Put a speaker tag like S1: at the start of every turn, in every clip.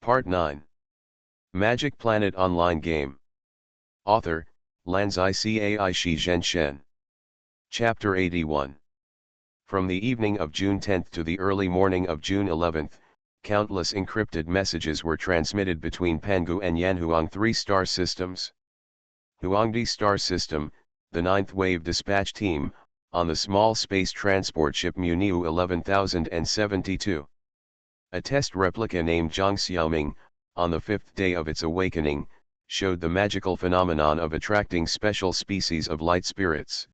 S1: Part 9. Magic Planet Online Game. Author, Lanzai Cai Shi Zhenshen. Chapter 81. From the evening of June 10 to the early morning of June 11, countless encrypted messages were transmitted between Pangu and Yanhuang 3-star systems. Huangdi Star System, the 9th Wave Dispatch Team, on the small space transport ship Muniu 11072. A test replica named Zhang Xiaoming, on the 5th day of its awakening, showed the magical phenomenon of attracting special species of light spirits.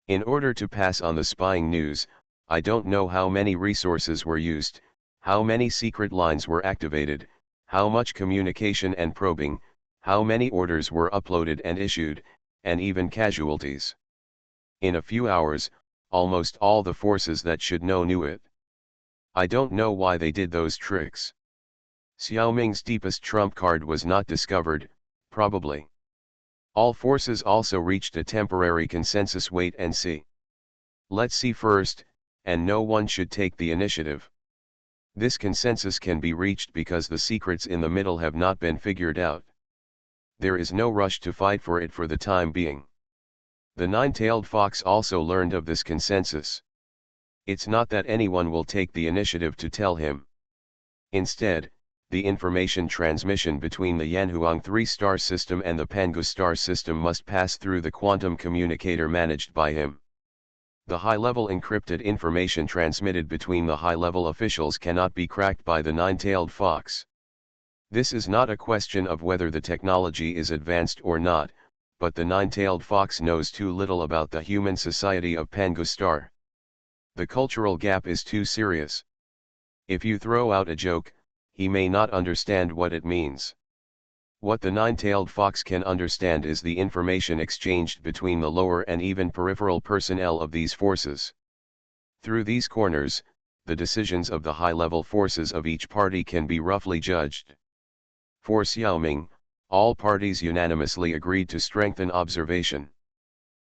S1: In order to pass on the spying news, I don't know how many resources were used, how many secret lines were activated, how much communication and probing, how many orders were uploaded and issued, and even casualties. In a few hours, almost all the forces that should know knew it. I don't know why they did those tricks. Xiaoming's deepest trump card was not discovered, probably. All forces also reached a temporary consensus. Wait and see. Let's see first, and no one should take the initiative. This consensus can be reached because the secrets in the middle have not been figured out. There is no rush to fight for it for the time being. The nine-tailed fox also learned of this consensus. It's not that anyone will take the initiative to tell him. Instead, the information transmission between the Yanhuang 3-star system and the Pangu star system must pass through the quantum communicator managed by him. The high-level encrypted information transmitted between the high-level officials cannot be cracked by the nine-tailed fox. This is not a question of whether the technology is advanced or not, but the nine-tailed fox knows too little about the human society of Pangu star. The cultural gap is too serious. If you throw out a joke, he may not understand what it means. What the nine-tailed fox can understand is the information exchanged between the lower and even peripheral personnel of these forces. Through these corners, the decisions of the high-level forces of each party can be roughly judged. For Xiaoming, all parties unanimously agreed to strengthen observation.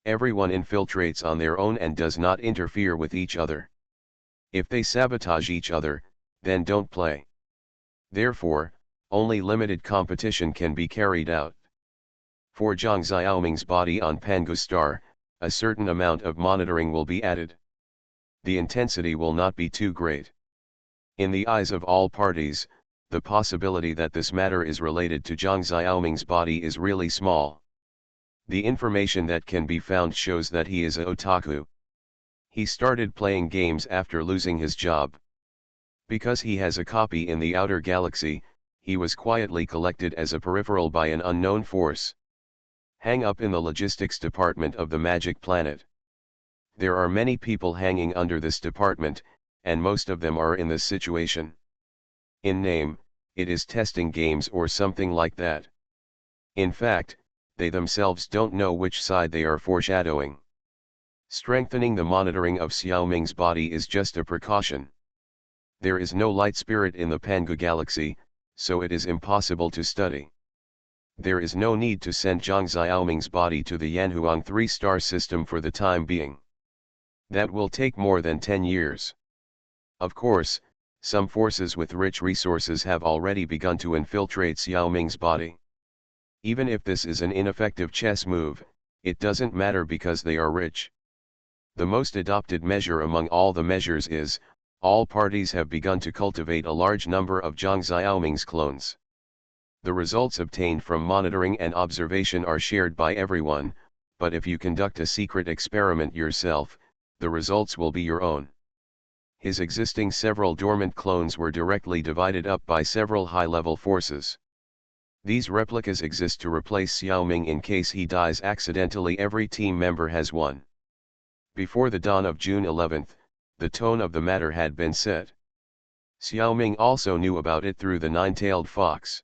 S1: Everyone infiltrates on their own and does not interfere with each other. If they sabotage each other, then don't play. Therefore, only limited competition can be carried out. For Zhang Xiaoming's body on Pangu star, a certain amount of monitoring will be added. The intensity will not be too great. In the eyes of all parties, the possibility that this matter is related to Zhang Xiaoming's body is really small. The information that can be found shows that he is a otaku. He started playing games after losing his job. Because he has a copy in the outer galaxy, he was quietly collected as a peripheral by an unknown force. Hang up in the logistics department of the magic planet. There are many people hanging under this department, and most of them are in this situation. In name, it is testing games or something like that. In fact, they themselves don't know which side they are foreshadowing. Strengthening the monitoring of Xiaoming's body is just a precaution. There is no light spirit in the Pangu galaxy, so it is impossible to study. There is no need to send Zhang Xiaoming's body to the Yanhuang 3-star system for the time being. That will take more than 10 years. Of course, some forces with rich resources have already begun to infiltrate Xiaoming's body. Even if this is an ineffective chess move, it doesn't matter because they are rich. The most adopted measure among all the measures is, all parties have begun to cultivate a large number of Zhang Xiaoming's clones. The results obtained from monitoring and observation are shared by everyone, but if you conduct a secret experiment yourself, the results will be your own. His existing several dormant clones were directly divided up by several high-level forces. These replicas exist to replace Xiaoming in case he dies accidentally. Every team member has one. Before the dawn of June 11, the tone of the matter had been set. Xiaoming also knew about it through the nine-tailed fox.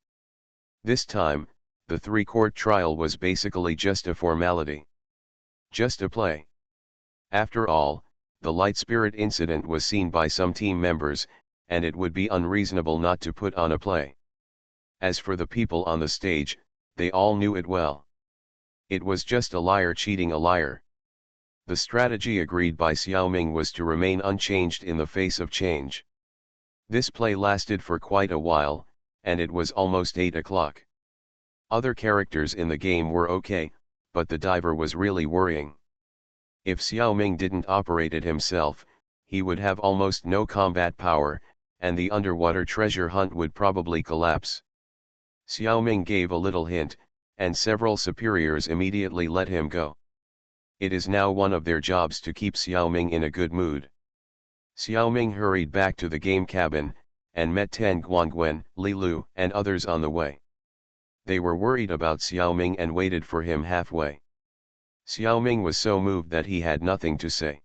S1: This time, the three-court trial was basically just a formality. Just a play. After all, the light spirit incident was seen by some team members, and it would be unreasonable not to put on a play. As for the people on the stage, they all knew it well. It was just a liar cheating a liar. The strategy agreed by Xiaoming was to remain unchanged in the face of change. This play lasted for quite a while, and it was almost 8 o'clock. Other characters in the game were okay, but the diver was really worrying. If Xiaoming didn't operate it himself, he would have almost no combat power, and the underwater treasure hunt would probably collapse. Xiaoming gave a little hint, and several superiors immediately let him go. It is now one of their jobs to keep Xiaoming in a good mood. Xiaoming hurried back to the game cabin, and met Tan Guangwen, Li Lu, and others on the way. They were worried about Xiaoming and waited for him halfway. Xiaoming was so moved that he had nothing to say.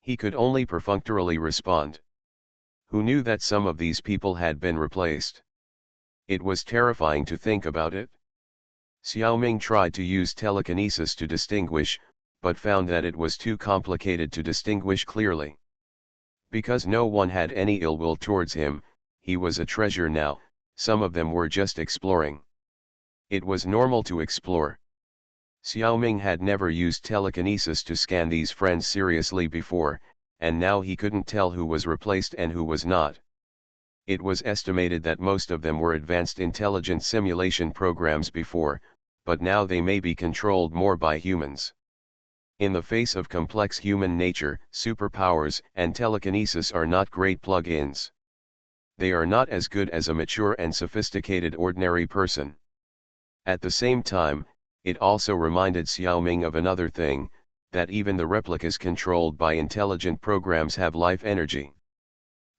S1: He could only perfunctorily respond. Who knew that some of these people had been replaced? It was terrifying to think about it. Xiaoming tried to use telekinesis to distinguish, but found that it was too complicated to distinguish clearly. Because no one had any ill will towards him, he was a treasure now, some of them were just exploring. It was normal to explore. Xiaoming had never used telekinesis to scan these friends seriously before, and now he couldn't tell who was replaced and who was not. It was estimated that most of them were advanced intelligent simulation programs before, but now they may be controlled more by humans. In the face of complex human nature, superpowers and telekinesis are not great plug-ins. They are not as good as a mature and sophisticated ordinary person. At the same time, it also reminded Xiaoming of another thing, that even the replicas controlled by intelligent programs have life energy.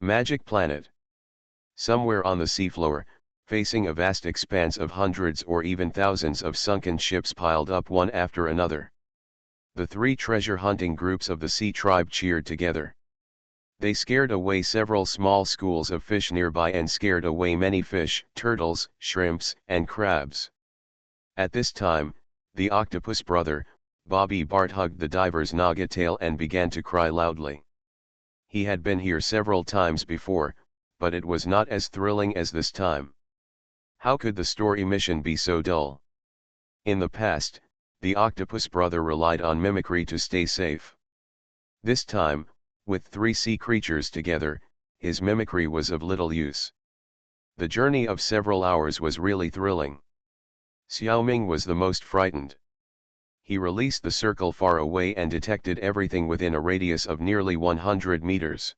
S1: Magic Planet. Somewhere on the seafloor, facing a vast expanse of hundreds or even thousands of sunken ships piled up one after another. The three treasure-hunting groups of the sea tribe cheered together. They scared away several small schools of fish nearby and scared away many fish, turtles, shrimps, and crabs. At this time, the octopus brother, Bobby Bart, hugged the diver's naga tail and began to cry loudly. He had been here several times before, but it was not as thrilling as this time. How could the story mission be so dull? In the past, the octopus brother relied on mimicry to stay safe. This time, with three sea creatures together, his mimicry was of little use. The journey of several hours was really thrilling. Xiaoming was the most frightened. He released the circle far away and detected everything within a radius of nearly 100 meters.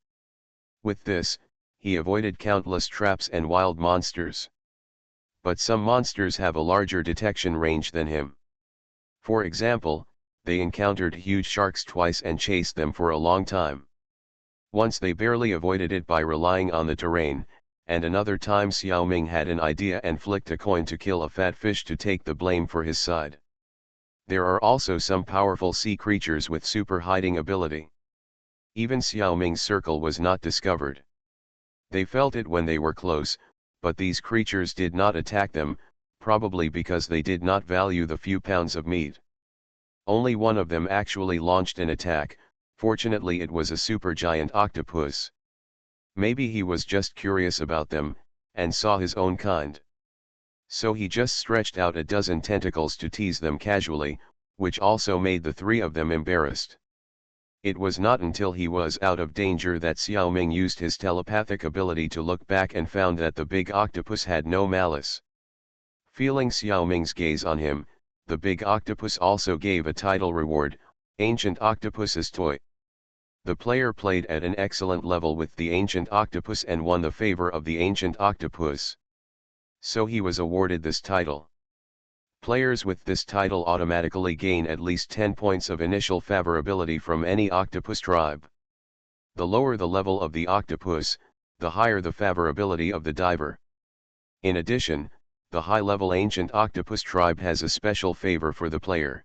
S1: With this, he avoided countless traps and wild monsters. But some monsters have a larger detection range than him. For example, they encountered huge sharks twice and chased them for a long time. Once they barely avoided it by relying on the terrain, and another time Xiaoming had an idea and flicked a coin to kill a fat fish to take the blame for his side. There are also some powerful sea creatures with super hiding ability. Even Xiaoming's circle was not discovered. They felt it when they were close, but these creatures did not attack them, probably because they did not value the few pounds of meat. Only one of them actually launched an attack. Fortunately it was a supergiant octopus. Maybe he was just curious about them, and saw his own kind. So he just stretched out a dozen tentacles to tease them casually, which also made the three of them embarrassed. It was not until he was out of danger that Xiaoming used his telepathic ability to look back and found that the big octopus had no malice. Feeling Xiaoming's gaze on him, the big octopus also gave a title reward, Ancient Octopus's Toy. The player played at an excellent level with the Ancient Octopus and won the favor of the Ancient Octopus. So he was awarded this title. Players with this title automatically gain at least 10 points of initial favorability from any octopus tribe. The lower the level of the octopus, the higher the favorability of the diver. In addition, the high-level Ancient Octopus tribe has a special favor for the player.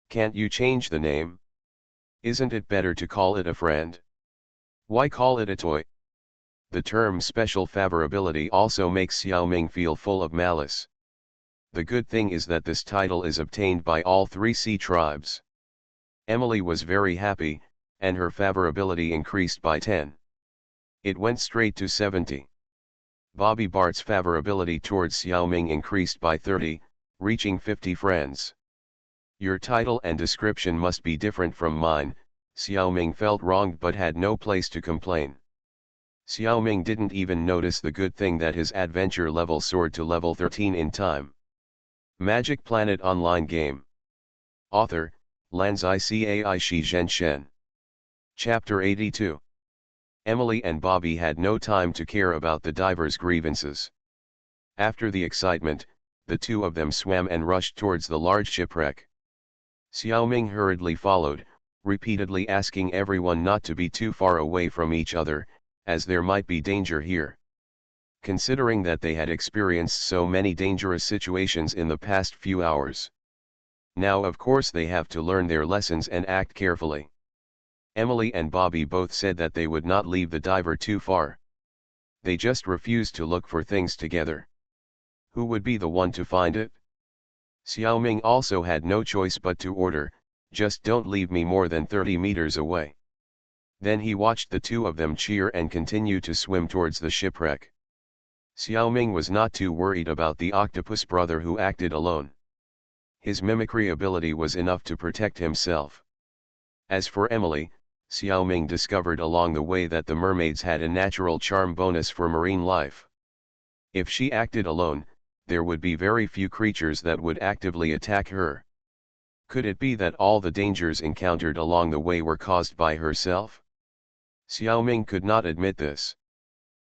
S1: Can't you change the name? Isn't it better to call it a friend? Why call it a toy? The term special favorability also makes Xiaoming feel full of malice. The good thing is that this title is obtained by all three sea tribes. Emily was very happy, and her favorability increased by 10. It went straight to 70. Bobby Bart's favorability towards Xiaoming increased by 30, reaching 50 friends. Your title and description must be different from mine. Xiaoming felt wronged but had no place to complain. Xiaoming didn't even notice the good thing that his adventure level soared to level 13 in time. Magic Planet Online Game. Author, Lanzai Cai Shi Zhen Shen. Chapter 82. Emily and Bobby had no time to care about the divers' grievances. After the excitement, the two of them swam and rushed towards the large shipwreck. Xiaoming hurriedly followed, repeatedly asking everyone not to be too far away from each other, as there might be danger here. Considering that they had experienced so many dangerous situations in the past few hours. Now of course they have to learn their lessons and act carefully. Emily and Bobby both said that they would not leave the diver too far. They just refused to look for things together. Who would be the one to find it? Xiaoming also had no choice but to order, "Just don't leave me more than 30 meters away." Then he watched the two of them cheer and continue to swim towards the shipwreck. Xiaoming was not too worried about the octopus brother who acted alone. His mimicry ability was enough to protect himself. As for Emily, Xiaoming discovered along the way that the mermaids had a natural charm bonus for marine life. If she acted alone, there would be very few creatures that would actively attack her. Could it be that all the dangers encountered along the way were caused by herself? Xiaoming could not admit this.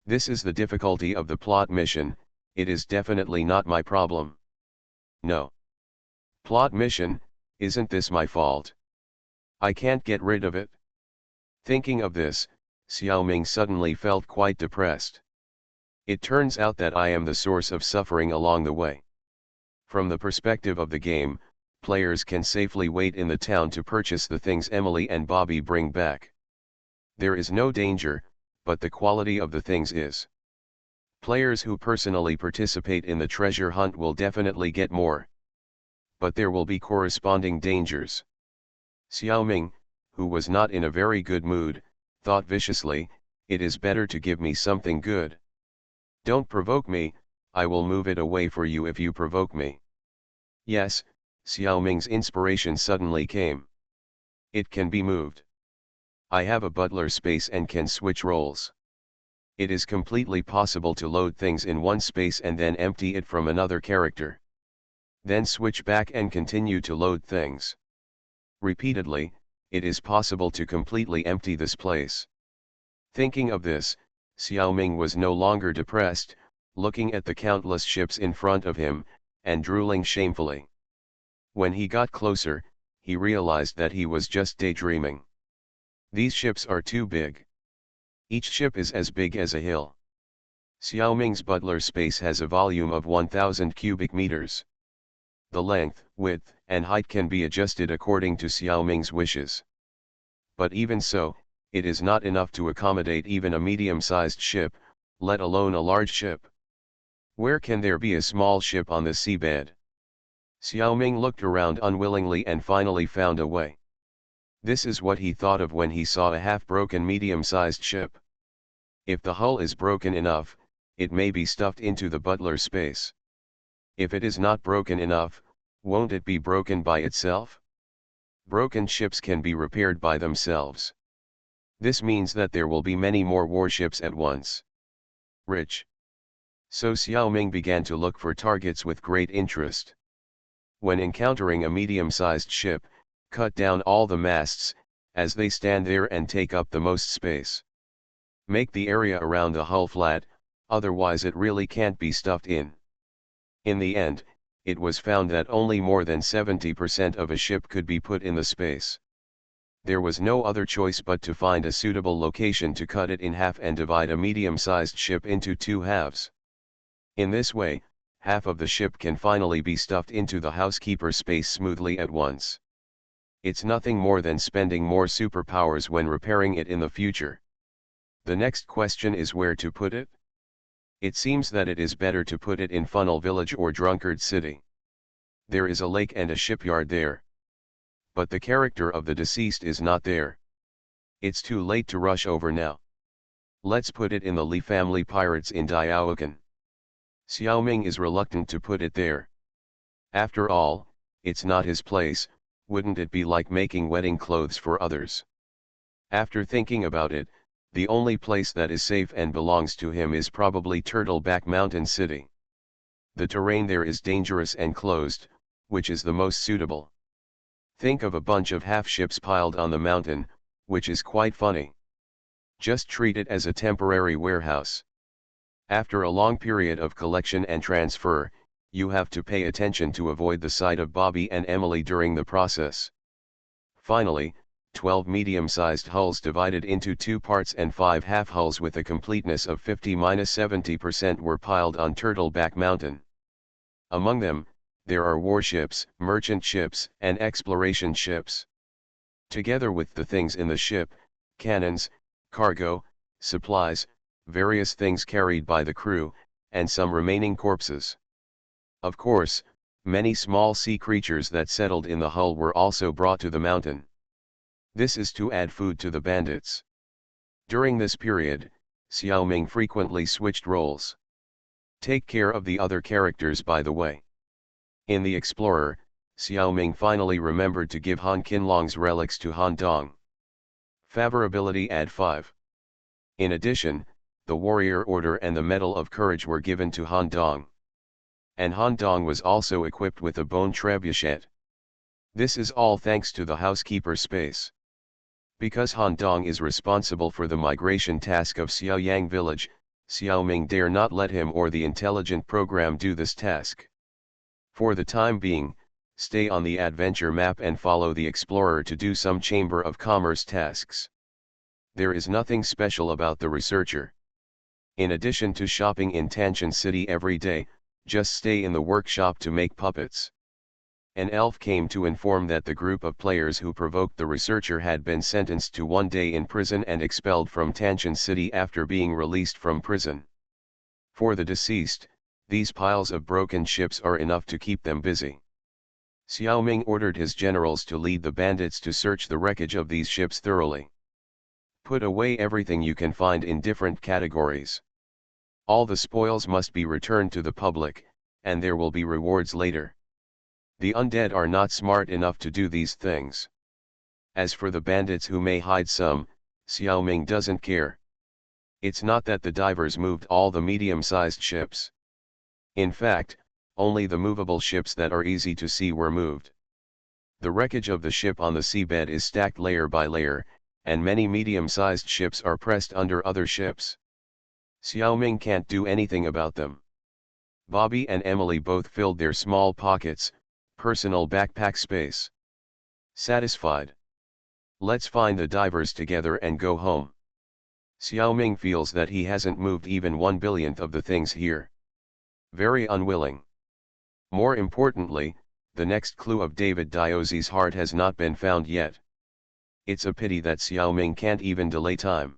S1: This is the difficulty of the plot mission, it is definitely not my problem. No. Plot mission, isn't this my fault? I can't get rid of it. Thinking of this, Xiaoming suddenly felt quite depressed. It turns out that I am the source of suffering along the way. From the perspective of the game, players can safely wait in the town to purchase the things Emily and Bobby bring back. There is no danger, but the quality of the things is. Players who personally participate in the treasure hunt will definitely get more. But there will be corresponding dangers. Xiaoming, who was not in a very good mood, thought viciously, "It is better to give me something good. Don't provoke me, I will move it away for you if you provoke me." Yes, Xiaoming's inspiration suddenly came. It can be moved. I have a butler space and can switch roles. It is completely possible to load things in one space and then empty it from another character. Then switch back and continue to load things. Repeatedly, it is possible to completely empty this place. Thinking of this, Xiaoming was no longer depressed, looking at the countless ships in front of him, and drooling shamefully. When he got closer, he realized that he was just daydreaming. These ships are too big. Each ship is as big as a hill. Xiaoming's butler space has a volume of 1,000 cubic meters. The length, width, and height can be adjusted according to Xiaoming's wishes. But even so, it is not enough to accommodate even a medium-sized ship, let alone a large ship. Where can there be a small ship on the seabed? Xiaoming looked around unwillingly and finally found a way. This is what he thought of when he saw a half-broken medium-sized ship. If the hull is broken enough, it may be stuffed into the butler space. If it is not broken enough, won't it be broken by itself? Broken ships can be repaired by themselves. This means that there will be many more warships at once. Rich. So Xiaoming began to look for targets with great interest. When encountering a medium-sized ship, cut down all the masts, as they stand there and take up the most space. Make the area around the hull flat, otherwise it really can't be stuffed in. In the end, it was found that only more than 70% of a ship could be put in the space. There was no other choice but to find a suitable location to cut it in half and divide a medium-sized ship into two halves. In this way, half of the ship can finally be stuffed into the housekeeper space smoothly at once. It's nothing more than spending more superpowers when repairing it in the future. The next question is where to put it? It seems that it is better to put it in Funnel Village or Drunkard City. There is a lake and a shipyard there. But the character of the deceased is not there. It's too late to rush over now. Let's put it in the Li family pirates in Diaokan. Xiaoming is reluctant to put it there. After all, it's not his place, wouldn't it be like making wedding clothes for others? After thinking about it, The only place that is safe and belongs to him is probably Turtleback Mountain City. The terrain there is dangerous and closed, which is the most suitable. Think of a bunch of half-ships piled on the mountain, which is quite funny. Just treat it as a temporary warehouse. After a long period of collection and transfer, you have to pay attention to avoid the sight of Bobby and Emily during the process. Finally, 12 medium-sized hulls divided into 2 parts and 5 half-hulls with a completeness of 50–70% were piled on Turtleback Mountain. Among them, there are warships, merchant ships, and exploration ships. Together with the things in the ship, cannons, cargo, supplies, various things carried by the crew, and some remaining corpses. Of course, many small sea creatures that settled in the hull were also brought to the mountain. This is to add food to the bandits. During this period, Xiaoming frequently switched roles. Take care of the other characters by the way. In The Explorer, Xiaoming finally remembered to give Han Qinlong's relics to Han Dong. Favor ability add 5. In addition, the Warrior Order and the Medal of Courage were given to Han Dong. And Han Dong was also equipped with a bone trebuchet. This is all thanks to the housekeeper space. Because Han Dong is responsible for the migration task of Xiaoyang village, Xiaoming dare not let him or the intelligent program do this task. For the time being, stay on the adventure map and follow the explorer to do some Chamber of Commerce tasks. There is nothing special about the researcher. In addition to shopping in Tanshan City every day, just stay in the workshop to make puppets. An elf came to inform that the group of players who provoked the researcher had been sentenced to 1 day in prison and expelled from Tanshan City after being released from prison. For the deceased, these piles of broken ships are enough to keep them busy. Xiaoming ordered his generals to lead the bandits to search the wreckage of these ships thoroughly. Put away everything you can find in different categories. All the spoils must be returned to the public, and there will be rewards later. The undead are not smart enough to do these things. As for the bandits who may hide some, Xiaoming doesn't care. It's not that the divers moved all the medium-sized ships. In fact, only the movable ships that are easy to see were moved. The wreckage of the ship on the seabed is stacked layer by layer, and many medium-sized ships are pressed under other ships. Xiaoming can't do anything about them. Bobby and Emily both filled their small pockets, personal backpack space. Satisfied. Let's find the divers together and go home. Xiaoming feels that he hasn't moved even 1/1000th of the things here. Very unwilling. More importantly, the next clue of David Diozzi's heart has not been found yet. It's a pity that Xiaoming can't even delay time.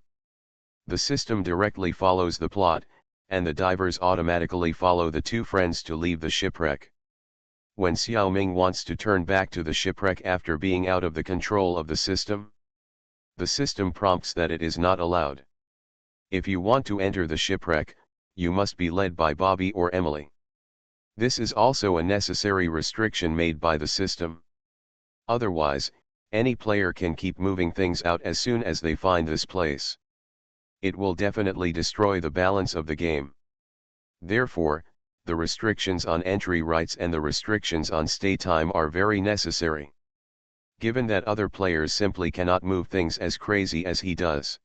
S1: The system directly follows the plot, and the divers automatically follow the two friends to leave the shipwreck. When Xiaoming wants to turn back to the shipwreck after being out of the control of the system prompts that it is not allowed. If you want to enter the shipwreck, you must be led by Bobby or Emily. This is also a necessary restriction made by the system. Otherwise, any player can keep moving things out as soon as they find this place. It will definitely destroy the balance of the game. Therefore, the restrictions on entry rights and the restrictions on stay time are very necessary. Given that other players simply cannot move things as crazy as he does.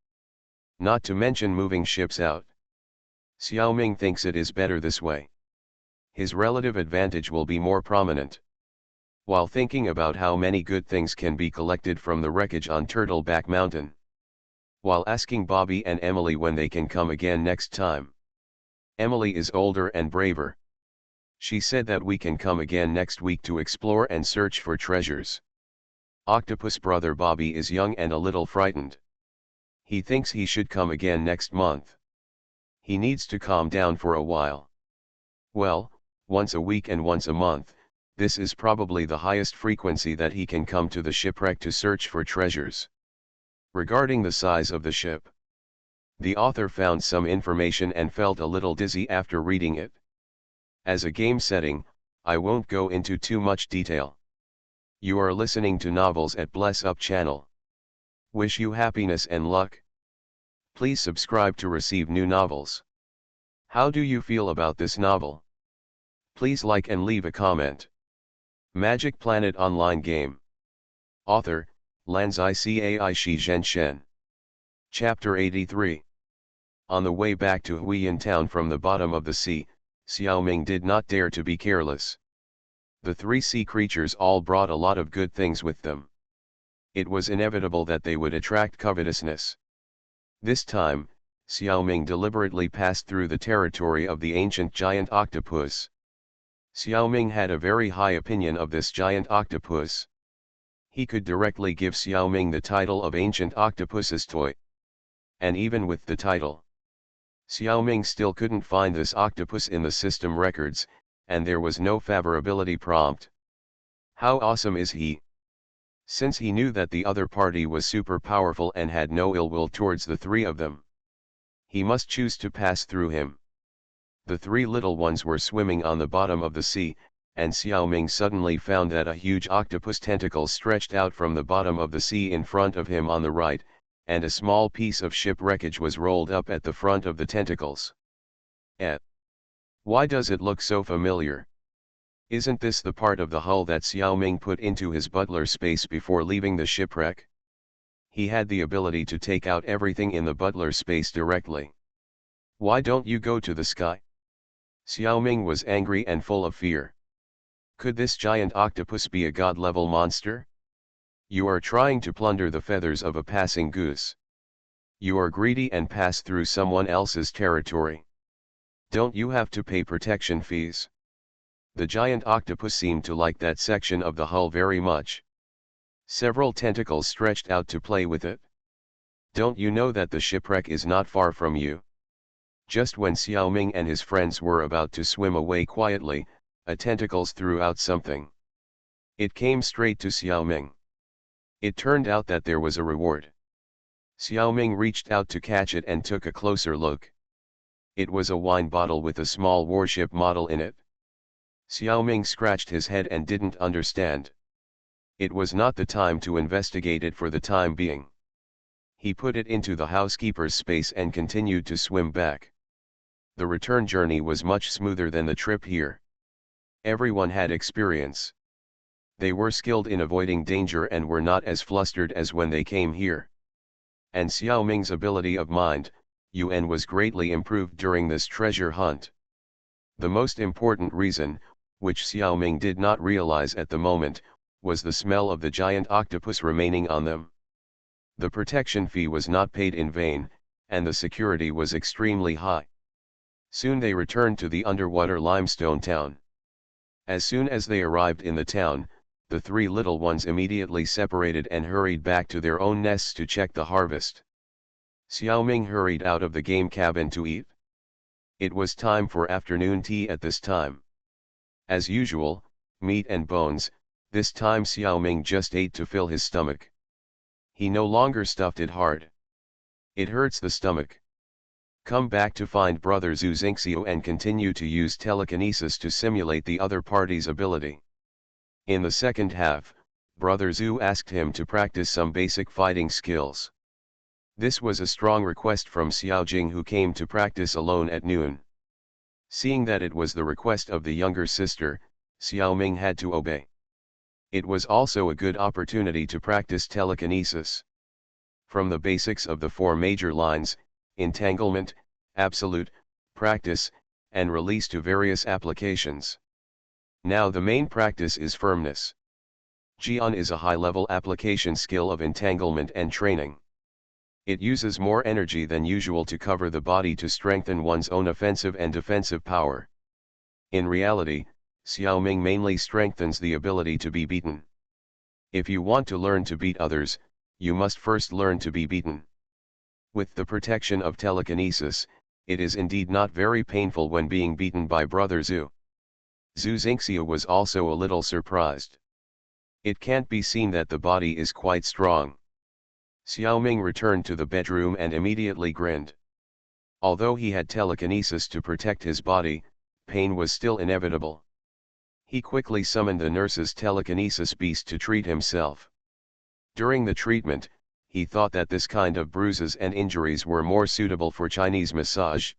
S1: Not to mention moving ships out. Xiaoming thinks it is better this way. His relative advantage will be more prominent. While thinking about how many good things can be collected from the wreckage on Turtleback Mountain. While asking Bobby and Emily when they can come again next time. Emily is older and braver. She said that we can come again next week to explore and search for treasures. Octopus brother Bobby is young and a little frightened. He thinks he should come again next month. He needs to calm down for a while. Well, once a week and once a month, this is probably the highest frequency that he can come to the shipwreck to search for treasures. Regarding the size of the ship, the author found some information and felt a little dizzy after reading it. As a game setting, I won't go into too much detail. You are listening to novels at Bless Up channel. Wish you happiness and luck. Please subscribe to receive new novels. How do you feel about this novel? Please like and leave a comment. Magic Planet Online Game. Author, Lanzai Cai Shi Zhen Shen. Chapter 83. On the way back to Huiyan town from the bottom of the sea, Xiaoming did not dare to be careless. The three sea creatures all brought a lot of good things with them. It was inevitable that they would attract covetousness. This time, Xiaoming deliberately passed through the territory of the ancient giant octopus. Xiaoming had a very high opinion of this giant octopus. He could directly give Xiaoming the title of ancient octopus's toy. And even with the title, Xiaoming still couldn't find this octopus in the system records, and there was no favorability prompt. How awesome is he? Since he knew that the other party was super powerful and had no ill will towards the three of them, he must choose to pass through him. The three little ones were swimming on the bottom of the sea, and Xiaoming suddenly found that a huge octopus tentacle stretched out from the bottom of the sea in front of him on the right, and a small piece of ship wreckage was rolled up at the front of the tentacles. Why does it look so familiar? Isn't this the part of the hull that Xiaoming put into his butler space before leaving the shipwreck? He had the ability to take out everything in the butler space directly. Why don't you go to the sky? Xiaoming was angry and full of fear. Could this giant octopus be a god-level monster? You are trying to plunder the feathers of a passing goose. You are greedy and pass through someone else's territory. Don't you have to pay protection fees? The giant octopus seemed to like that section of the hull very much. Several tentacles stretched out to play with it. Don't you know that the shipwreck is not far from you? Just when Xiaoming and his friends were about to swim away quietly, a tentacles threw out something. It came straight to Xiaoming. It turned out that there was a reward. Xiaoming reached out to catch it and took a closer look. It was a wine bottle with a small warship model in it. Xiaoming scratched his head and didn't understand. It was not the time to investigate it for the time being. He put it into the housekeeper's space and continued to swim back. The return journey was much smoother than the trip here. Everyone had experience. They were skilled in avoiding danger and were not as flustered as when they came here. And Xiaoming's ability of mind, UN, was greatly improved during this treasure hunt. The most important reason, which Xiaoming did not realize at the moment, was the smell of the giant octopus remaining on them. The protection fee was not paid in vain, and the security was extremely high. Soon they returned to the underwater limestone town. As soon as they arrived in the town, the three little ones immediately separated and hurried back to their own nests to check the harvest. Xiaoming hurried out of the game cabin to eat. It was time for afternoon tea at this time. As usual, meat and bones. This time Xiaoming just ate to fill his stomach. He no longer stuffed it hard. It hurts the stomach. Come back to find Brother Zhu Xingxiu and continue to use telekinesis to simulate the other party's ability. In the second half, Brother Zhu asked him to practice some basic fighting skills. This was a strong request from Xiaojing, who came to practice alone at noon. Seeing that it was the request of the younger sister, Xiaoming had to obey. It was also a good opportunity to practice telekinesis. From the basics of the four major lines, entanglement, absolute, practice, and release, to various applications. Now the main practice is firmness. Jian is a high-level application skill of entanglement and training. It uses more energy than usual to cover the body to strengthen one's own offensive and defensive power. In reality, Xiaoming mainly strengthens the ability to be beaten. If you want to learn to beat others, you must first learn to be beaten. With the protection of telekinesis, it is indeed not very painful when being beaten by Brother Zhu. Zhu Xingxiu was also a little surprised. It can't be seen that the body is quite strong. Xiaoming returned to the bedroom and immediately grinned. Although he had telekinesis to protect his body, pain was still inevitable. He quickly summoned the nurse's telekinesis beast to treat himself. During the treatment, he thought that this kind of bruises and injuries were more suitable for Chinese massage.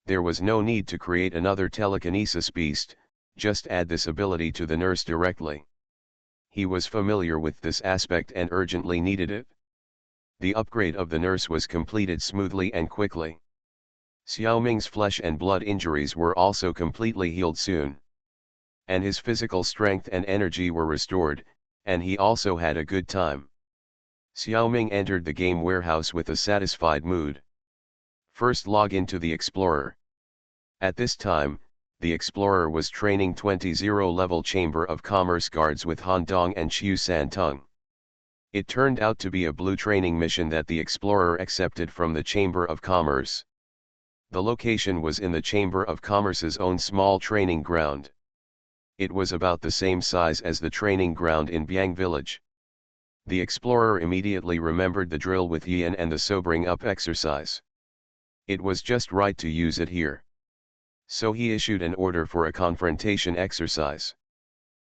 S1: There was no need to create another telekinesis beast, just add this ability to the nurse directly. He was familiar with this aspect and urgently needed it. The upgrade of the nurse was completed smoothly and quickly. Xiaoming's flesh and blood injuries were also completely healed soon. And his physical strength and energy were restored, and he also had a good time. Xiaoming entered the game warehouse with a satisfied mood. First log into the Explorer. At this time, the Explorer was training 20 level Chamber of Commerce guards with Han Dong and Qiu Santung. It turned out to be a blue training mission that the Explorer accepted from the Chamber of Commerce. The location was in the Chamber of Commerce's own small training ground. It was about the same size as the training ground in Biang Village. The Explorer immediately remembered the drill with Yan and the sobering up exercise. It was just right to use it here. So he issued an order for a confrontation exercise.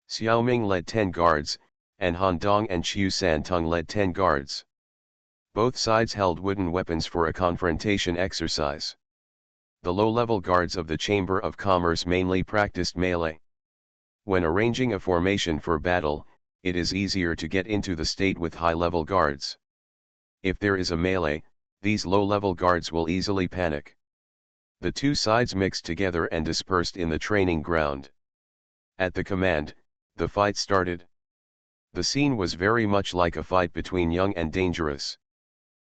S1: Xiaoming led 10 guards, and Han Dong and Qiu Santung led 10 guards. Both sides held wooden weapons for a confrontation exercise. The low-level guards of the Chamber of Commerce mainly practiced melee. When arranging a formation for battle, it is easier to get into the state with high-level guards. If there is a melee, these low-level guards will easily panic. The two sides mixed together and dispersed in the training ground. At the command, the fight started. The scene was very much like a fight between young and dangerous.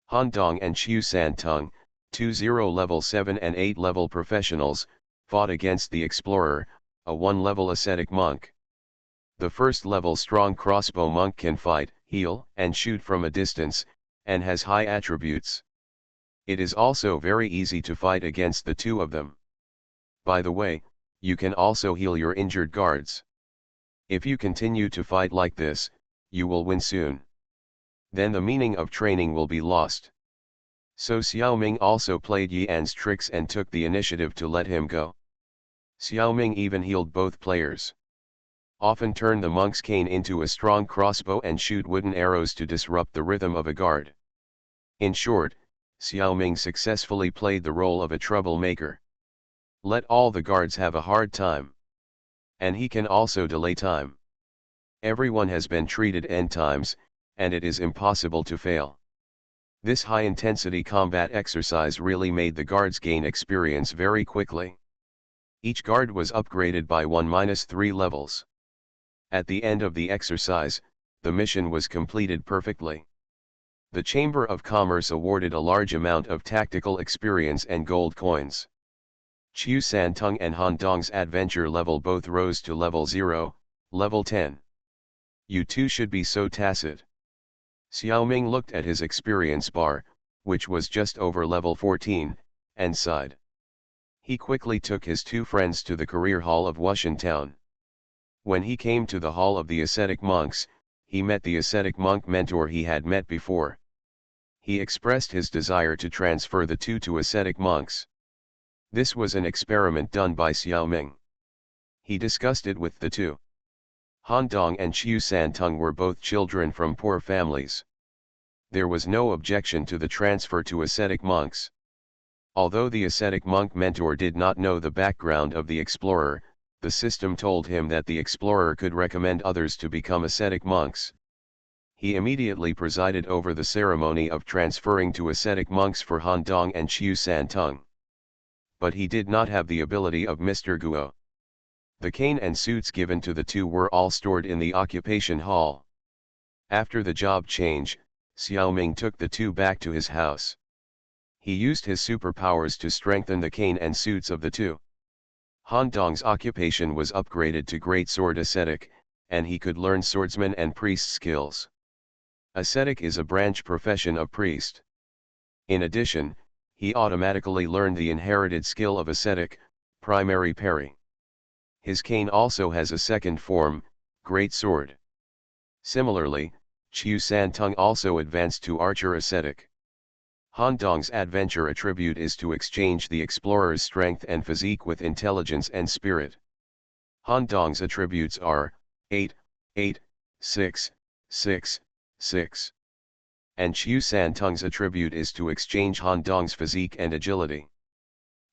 S1: Han Dong and Qiu Santung, 2 level 7 and 8 level professionals, fought against the Explorer, a 1-level ascetic monk. The first level strong crossbow monk can fight, heal, and shoot from a distance, and has high attributes. It is also very easy to fight against the two of them. By the way, you can also heal your injured guards. If you continue to fight like this, you will win soon. Then the meaning of training will be lost. So Xiaoming also played Yan's tricks and took the initiative to let him go. Xiaoming even healed both players. Often turn the monk's cane into a strong crossbow and shoot wooden arrows to disrupt the rhythm of a guard. In short, Xiaoming successfully played the role of a troublemaker. Let all the guards have a hard time. And he can also delay time. Everyone has been treated n times, and it is impossible to fail. This high-intensity combat exercise really made the guards gain experience very quickly. Each guard was upgraded by 1-3 levels. At the end of the exercise, the mission was completed perfectly. The Chamber of Commerce awarded a large amount of tactical experience and gold coins. Qiu Santung and Han Dong's adventure level both rose to level 0, level 10. You two should be so tacit. Xiaoming looked at his experience bar, which was just over level 14, and sighed. He quickly took his two friends to the career hall of Wushan Town. When he came to the hall of the ascetic monks, he met the ascetic monk mentor he had met before. He expressed his desire to transfer the two to ascetic monks. This was an experiment done by Xiaoming. He discussed it with the two. Han Dong and Qiu Santung were both children from poor families. There was no objection to the transfer to ascetic monks. Although the ascetic monk mentor did not know the background of the explorer, the system told him that the explorer could recommend others to become ascetic monks. He immediately presided over the ceremony of transferring to ascetic monks for Han Dong and Qiu Santung. But he did not have the ability of Mr. Guo. The cane and suits given to the two were all stored in the occupation hall. After the job change, Xiaoming took the two back to his house. He used his superpowers to strengthen the cane and suits of the two. Han Dong's occupation was upgraded to Great Sword Ascetic, and he could learn swordsman and priest skills. Ascetic is a branch profession of priest. In addition, he automatically learned the inherited skill of ascetic, primary parry. His cane also has a second form, Great Sword. Similarly, Qiu Santung also advanced to Archer Ascetic. Han Dong's adventure attribute is to exchange the explorer's strength and physique with intelligence and spirit. Han Dong's attributes are 8, 8, 6, 6, 6. and Qiu Santung's attribute is to exchange Han Dong's physique and agility.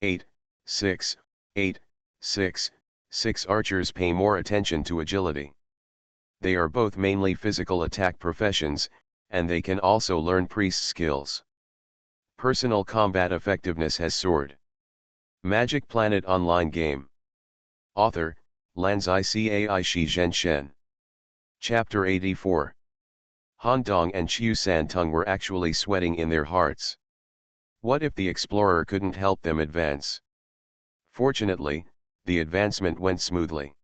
S1: 8, 6, 8, 6, 6 archers pay more attention to agility. They are both mainly physical attack professions, and they can also learn priest skills. Personal combat effectiveness has soared. Magic Planet online game. Author, Lanzai Cai Shi Zhen Shen. Chapter 84. Han Dong and Qiu Santung were actually sweating in their hearts. What if the explorer couldn't help them advance? Fortunately, the advancement went smoothly.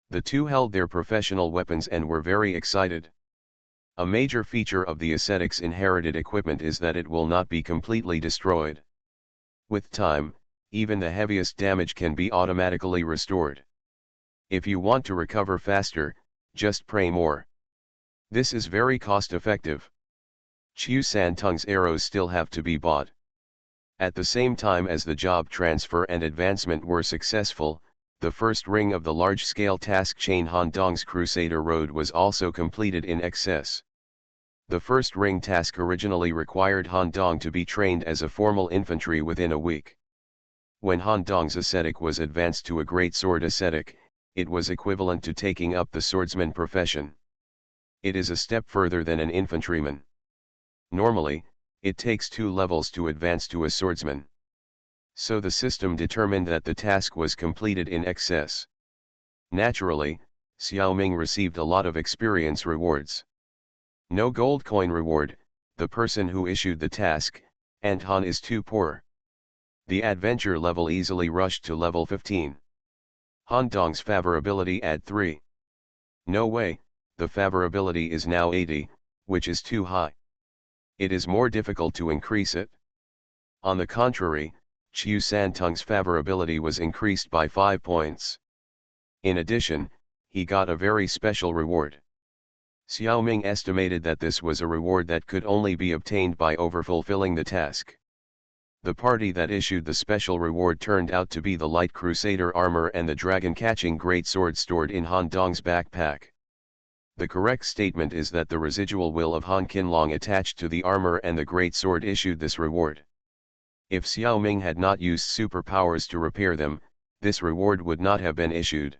S1: The two held their professional weapons and were very excited. A major feature of the ascetic's inherited equipment is that it will not be completely destroyed. With time, even the heaviest damage can be automatically restored. If you want to recover faster, just pray more. This is very cost-effective. Qiu Santung's arrows still have to be bought. At the same time as the job transfer and advancement were successful, the first ring of the large-scale task chain Han Dong's Crusader Road was also completed in excess. The first ring task originally required Han Dong to be trained as a formal infantry within a week. When Han Dong's ascetic was advanced to a great sword ascetic, it was equivalent to taking up the swordsman profession. It is a step further than an infantryman. Normally, it takes 2 levels to advance to a swordsman. So the system determined that the task was completed in excess. Naturally, Xiaoming received a lot of experience rewards. No gold coin reward, the person who issued the task, and Han is too poor. The adventure level easily rushed to level 15. Han Dong's favorability at 3. No way, the favorability is now 80, which is too high. It is more difficult to increase it. On the contrary, Qiu Santung's favorability was increased by 5 points. In addition, he got a very special reward. Xiaoming estimated that this was a reward that could only be obtained by overfulfilling the task. The party that issued the special reward turned out to be the light crusader armor and the dragon-catching greatsword stored in Han Dong's backpack. The correct statement is that the residual will of Han Qinlong attached to the armor and the greatsword issued this reward. If Xiaoming had not used superpowers to repair them, this reward would not have been issued.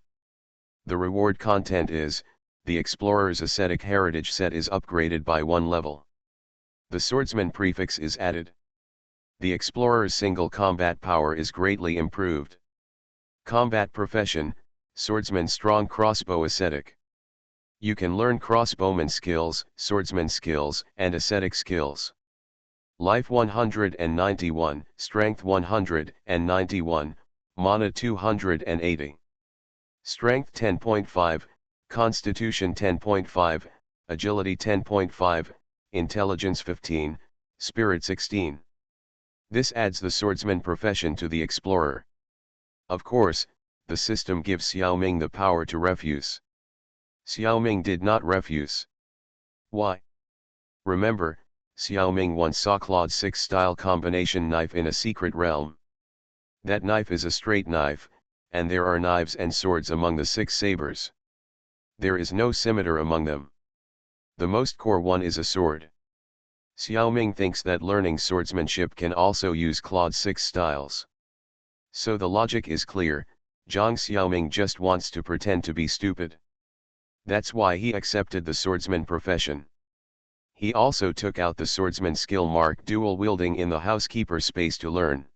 S1: The reward content is, the explorer's ascetic heritage set is upgraded by 1 level. The swordsman prefix is added. The explorer's single combat power is greatly improved. Combat profession, swordsman strong crossbow ascetic. You can learn crossbowman skills, swordsman skills, and ascetic skills. Life 191, Strength 191, Mana 280. Strength 10.5, Constitution 10.5, Agility 10.5, Intelligence 15, Spirit 16. This adds the swordsman profession to the explorer. Of course, the system gives Xiaoming the power to refuse. Xiaoming did not refuse. Why? Remember, Xiaoming once saw Claude's 6-style combination knife in a secret realm. That knife is a straight knife, and there are knives and swords among the 6 sabers. There is no scimitar among them. The most core one is a sword. Xiaoming thinks that learning swordsmanship can also use Claude's 6 styles. So the logic is clear, Zhang Xiaoming just wants to pretend to be stupid. That's why he accepted the swordsman profession. He also took out the swordsman skill mark dual wielding in the housekeeper space to learn.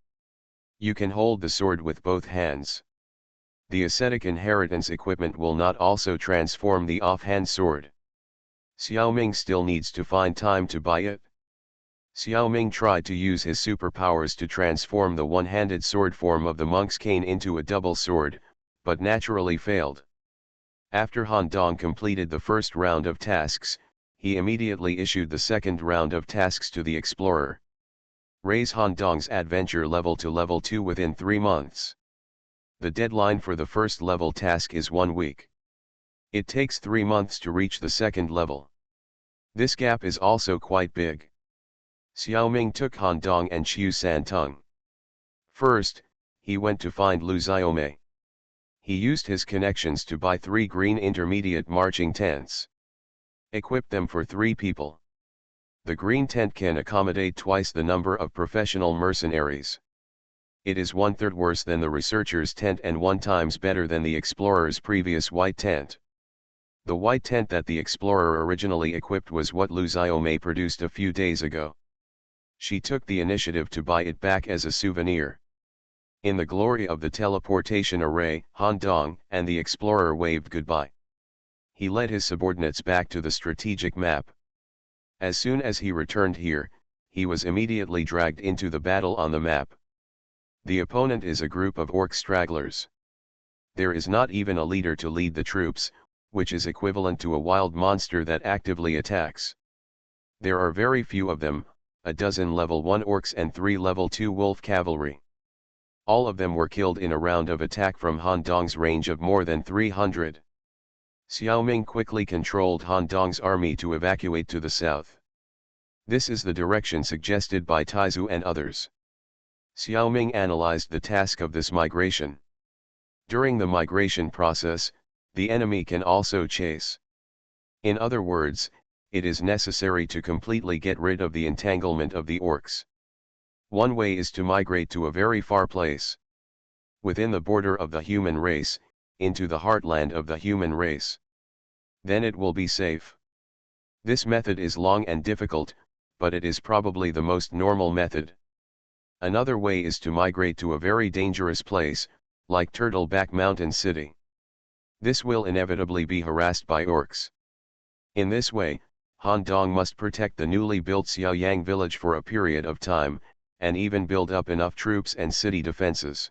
S1: You can hold the sword with both hands. The ascetic inheritance equipment will not also transform the offhand sword. Xiaoming still needs to find time to buy it. Xiaoming tried to use his superpowers to transform the one-handed sword form of the monk's cane into a double sword, but naturally failed. After Han Dong completed the first round of tasks, he immediately issued the second round of tasks to the explorer. Raise Han Dong's adventure level to level 2 within 3 months. The deadline for the first level task is 1 week. It takes 3 months to reach the second level. This gap is also quite big. Xiaoming took Han Dong and Qiu Santung. First, he went to find Lu Xiaomei. He used his connections to buy 3 green intermediate marching tents. Equip them for 3 people. The green tent can accommodate twice the number of professional mercenaries. It is 1/3 worse than the researcher's tent and 1 times better than the explorer's previous white tent. The white tent that the explorer originally equipped was what Lu Xiaomei produced a few days ago. She took the initiative to buy it back as a souvenir. In the glory of the teleportation array, Han Dong and the explorer waved goodbye. He led his subordinates back to the strategic map. As soon as he returned here, he was immediately dragged into the battle on the map. The opponent is a group of orc stragglers. There is not even a leader to lead the troops, which is equivalent to a wild monster that actively attacks. There are very few of them, a dozen level 1 orcs and 3 level 2 wolf cavalry. All of them were killed in a round of attack from Han Dong's range of more than 300. Xiao Ming quickly controlled Han Dong's army to evacuate to the south. This is the direction suggested by Taizu and others. Xiao Ming analyzed the task of this migration. During the migration process, the enemy can also chase. In other words, it is necessary to completely get rid of the entanglement of the orcs. One way is to migrate to a very far place. Within the border of the human race, into the heartland of the human race. Then it will be safe. This method is long and difficult, but it is probably the most normal method. Another way is to migrate to a very dangerous place, like Turtleback Mountain City. This will inevitably be harassed by orcs. In this way, Han Dong must protect the newly built Xiaoyang village for a period of time, and even build up enough troops and city defenses.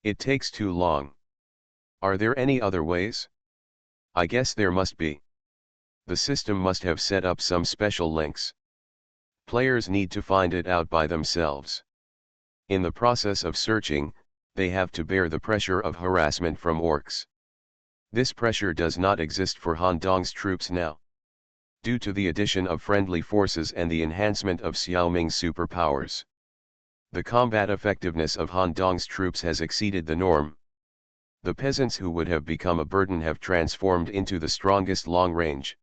S1: It takes too long. Are there any other ways? I guess there must be. The system must have set up some special links. Players need to find it out by themselves. In the process of searching, they have to bear the pressure of harassment from orcs. This pressure does not exist for Han Dong's troops now. Due to the addition of friendly forces and the enhancement of Xiao Ming's superpowers, the combat effectiveness of Han Dong's troops has exceeded the norm. The peasants who would have become a burden have transformed into the strongest long range.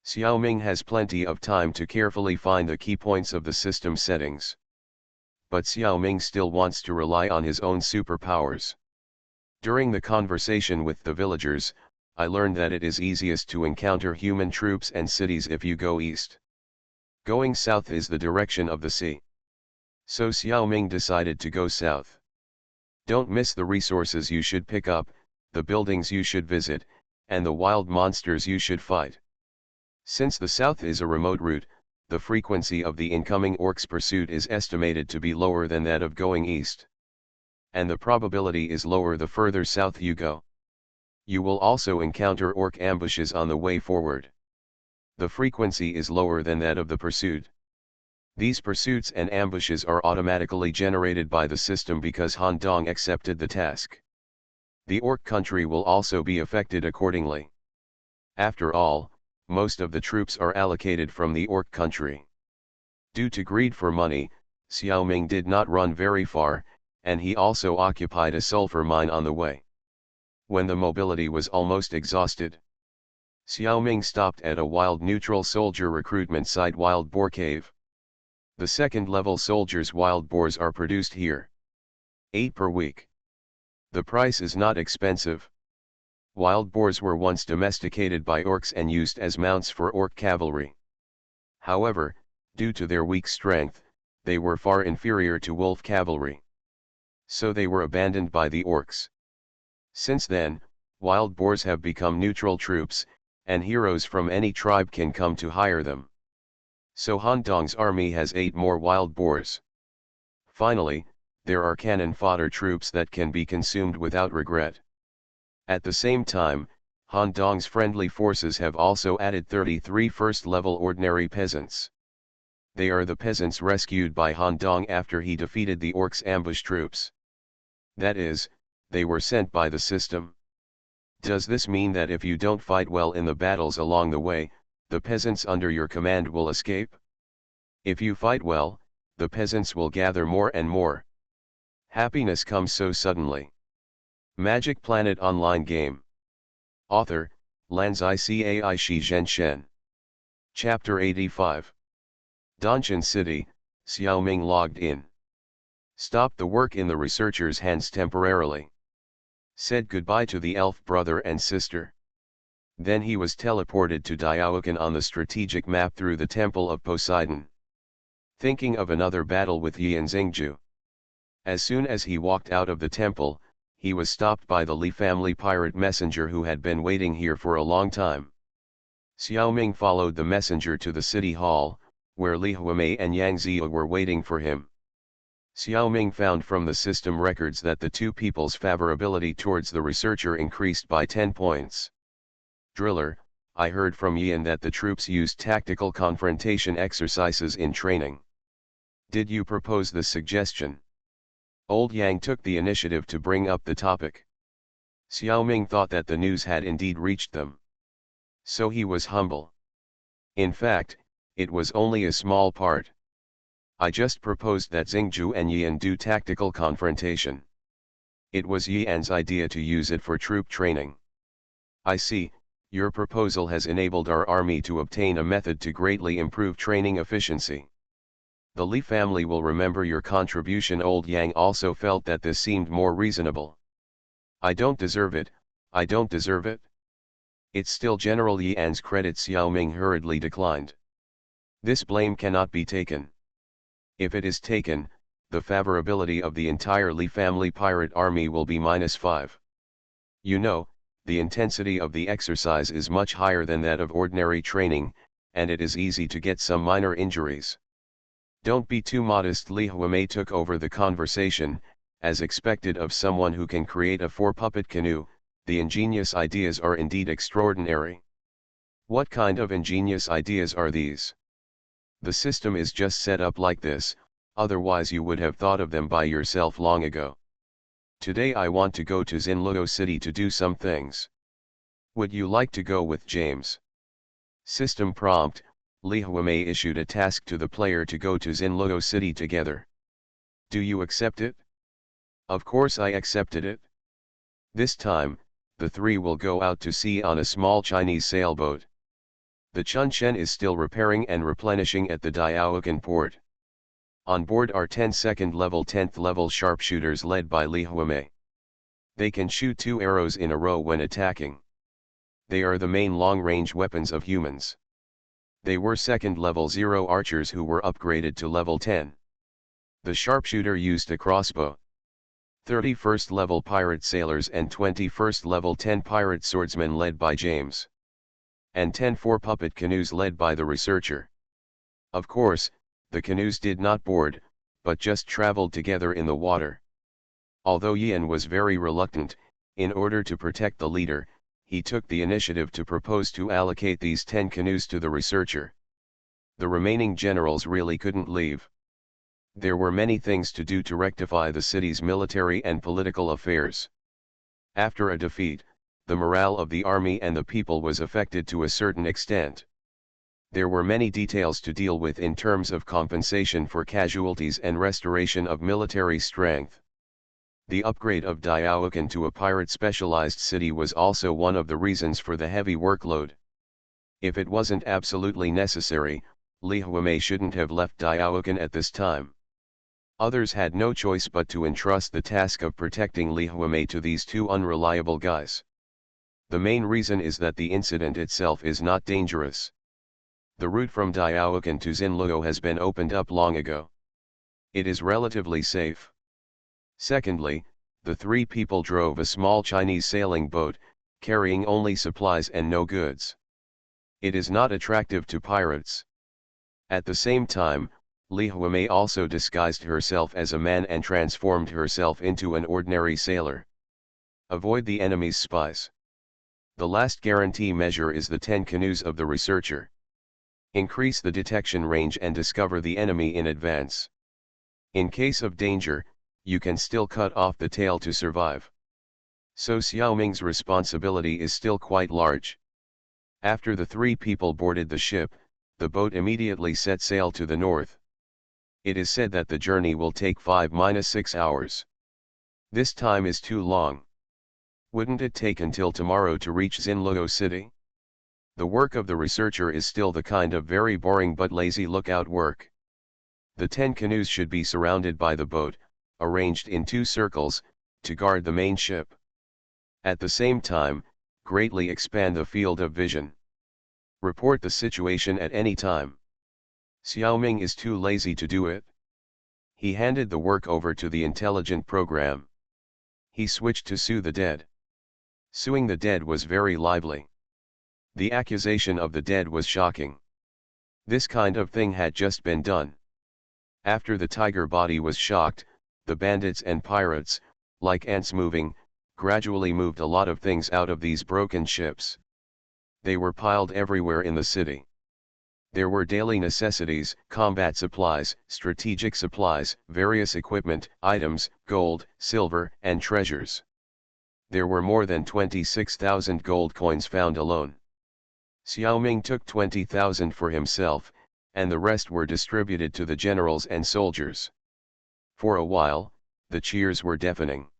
S1: Xiao Ming has plenty of time to carefully find the key points of the system settings. But Xiao Ming still wants to rely on his own superpowers. During the conversation with the villagers, I learned that it is easiest to encounter human troops and cities if you go east. Going south is the direction of the sea. So Xiao Ming decided to go south. Don't miss the resources you should pick up, the buildings you should visit, and the wild monsters you should fight. Since the south is a remote route, the frequency of the incoming orcs' pursuit is estimated to be lower than that of going east. And the probability is lower the further south you go. You will also encounter orc ambushes on the way forward. The frequency is lower than that of the pursuit. These pursuits and ambushes are automatically generated by the system because Han Dong accepted the task. The orc country will also be affected accordingly. After all, most of the troops are allocated from the orc country. Due to greed for money, Xiao Ming did not run very far, and he also occupied a sulfur mine on the way. When the mobility was almost exhausted, Xiao Ming stopped at a wild neutral soldier recruitment site, Wild Boar Cave. The second-level soldiers' wild boars are produced here. 8 per week. The price is not expensive. Wild boars were once domesticated by orcs and used as mounts for orc cavalry. However, due to their weak strength, they were far inferior to wolf cavalry. So they were abandoned by the orcs. Since then, wild boars have become neutral troops, and heroes from any tribe can come to hire them. So Han Dong's army has 8 more wild boars. Finally, there are cannon fodder troops that can be consumed without regret. At the same time, Han Dong's friendly forces have also added 33 first-level ordinary peasants. They are the peasants rescued by Han Dong after he defeated the orcs' ambush troops. That is, they were sent by the system. Does this mean that if you don't fight well in the battles along the way, the peasants under your command will escape? If you fight well, the peasants will gather more and more. Happiness comes so suddenly. Magic Planet Online Game. Author, Lanzai Cai Shi Zhen Shen. Chapter 85. Danshan City, Xiaoming logged in. Stopped the work in the researcher's hands temporarily. Said goodbye to the elf brother and sister. Then he was teleported to Diaokan on the strategic map through the Temple of Poseidon. Thinking of another battle with Yi and Xingju. As soon as he walked out of the temple, he was stopped by the Li family pirate messenger who had been waiting here for a long time. Xiaoming followed the messenger to the city hall, where Li Huamei and Yang Zia were waiting for him. Xiaoming found from the system records that the two people's favorability towards the researcher increased by 10 points. Driller, I heard from Yan that the troops used tactical confrontation exercises in training. Did you propose the suggestion? Old Yang took the initiative to bring up the topic. Xiaoming thought that the news had indeed reached them. So he was humble. In fact, it was only a small part. I just proposed that Xingju and Yan do tactical confrontation. It was Yan's idea to use it for troop training. I see, your proposal has enabled our army to obtain a method to greatly improve training efficiency. The Li family will remember your contribution. Old Yang also felt that this seemed more reasonable. I don't deserve it, I don't deserve it. It's still General Yan's credit. Xiaoming hurriedly declined. This blame cannot be taken. If it is taken, the favorability of the entire Li family pirate army will be -5. You know, the intensity of the exercise is much higher than that of ordinary training, and it is easy to get some minor injuries. Don't be too modest. Li Huamei took over the conversation. As expected of someone who can create a 4-puppet canoe, the ingenious ideas are indeed extraordinary. What kind of ingenious ideas are these? The system is just set up like this, otherwise you would have thought of them by yourself long ago. Today I want to go to Xinluo City to do some things. Would you like to go with James? System prompt, Li Huamei issued a task to the player to go to Xinluo City together. Do you accept it? Of course I accepted it. This time, the three will go out to sea on a small Chinese sailboat. The Chunchen is still repairing and replenishing at the Diaokan port. On board are 10th level 10th level sharpshooters led by Li Huamei. They can shoot 2 arrows in a row when attacking. They are the main long-range weapons of humans. They were 2nd level 0 archers who were upgraded to level 10. The sharpshooter used a crossbow. 31st level pirate sailors and 21st level 10 pirate swordsmen led by James. And 10 4-puppet canoes led by the researcher. Of course, the canoes did not board, but just traveled together in the water. Although Yan was very reluctant, in order to protect the leader, he took the initiative to propose to allocate these 10 canoes to the researcher. The remaining generals really couldn't leave. There were many things to do to rectify the city's military and political affairs. After a defeat, the morale of the army and the people was affected to a certain extent. There were many details to deal with in terms of compensation for casualties and restoration of military strength. The upgrade of Diaokan to a pirate-specialized city was also one of the reasons for the heavy workload. If it wasn't absolutely necessary, Li Huamei shouldn't have left Diaokan at this time. Others had no choice but to entrust the task of protecting Li Huamei to these two unreliable guys. The main reason is that the incident itself is not dangerous. The route from Diaokan to Xinluo has been opened up long ago. It is relatively safe. Secondly, the three people drove a small Chinese sailing boat, carrying only supplies and no goods. It is not attractive to pirates. At the same time, Li Huamei also disguised herself as a man and transformed herself into an ordinary sailor. Avoid the enemy's spies. The last guarantee measure is the 10 canoes of the researcher. Increase the detection range and discover the enemy in advance. In case of danger, you can still cut off the tail to survive. So Xiaoming's responsibility is still quite large. After the three people boarded the ship, the boat immediately set sail to the north. It is said that the journey will take 5-6 hours. This time is too long. Wouldn't it take until tomorrow to reach Xinluo City? The work of the researcher is still the kind of very boring but lazy lookout work. The 10 canoes should be surrounded by the boat, arranged in 2 circles, to guard the main ship. At the same time, greatly expand the field of vision. Report the situation at any time. Xiaoming is too lazy to do it. He handed the work over to the intelligent program. He switched to sue the dead. Suing the dead was very lively. The accusation of the dead was shocking. This kind of thing had just been done. After the tiger body was shocked, the bandits and pirates, like ants moving, gradually moved a lot of things out of these broken ships. They were piled everywhere in the city. There were daily necessities, combat supplies, strategic supplies, various equipment, items, gold, silver, and treasures. There were more than 26,000 gold coins found alone. Xiaoming took 20,000 for himself, and the rest were distributed to the generals and soldiers. For a while, the cheers were deafening.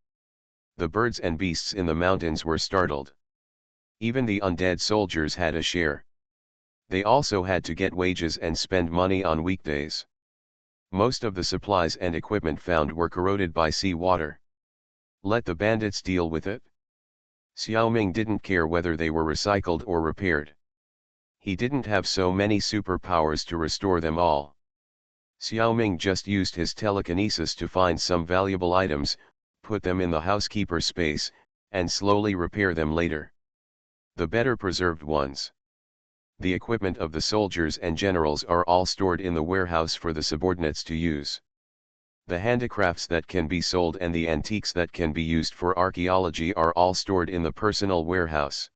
S1: The birds and beasts in the mountains were startled. Even the undead soldiers had a share. They also had to get wages and spend money on weekdays. Most of the supplies and equipment found were corroded by sea water. Let the bandits deal with it. Xiaoming didn't care whether they were recycled or repaired. He didn't have so many superpowers to restore them all. Xiaoming just used his telekinesis to find some valuable items, put them in the housekeeper space, and slowly repair them later. The better preserved ones. The equipment of the soldiers and generals are all stored in the warehouse for the subordinates to use. The handicrafts that can be sold and the antiques that can be used for archaeology are all stored in the personal warehouse.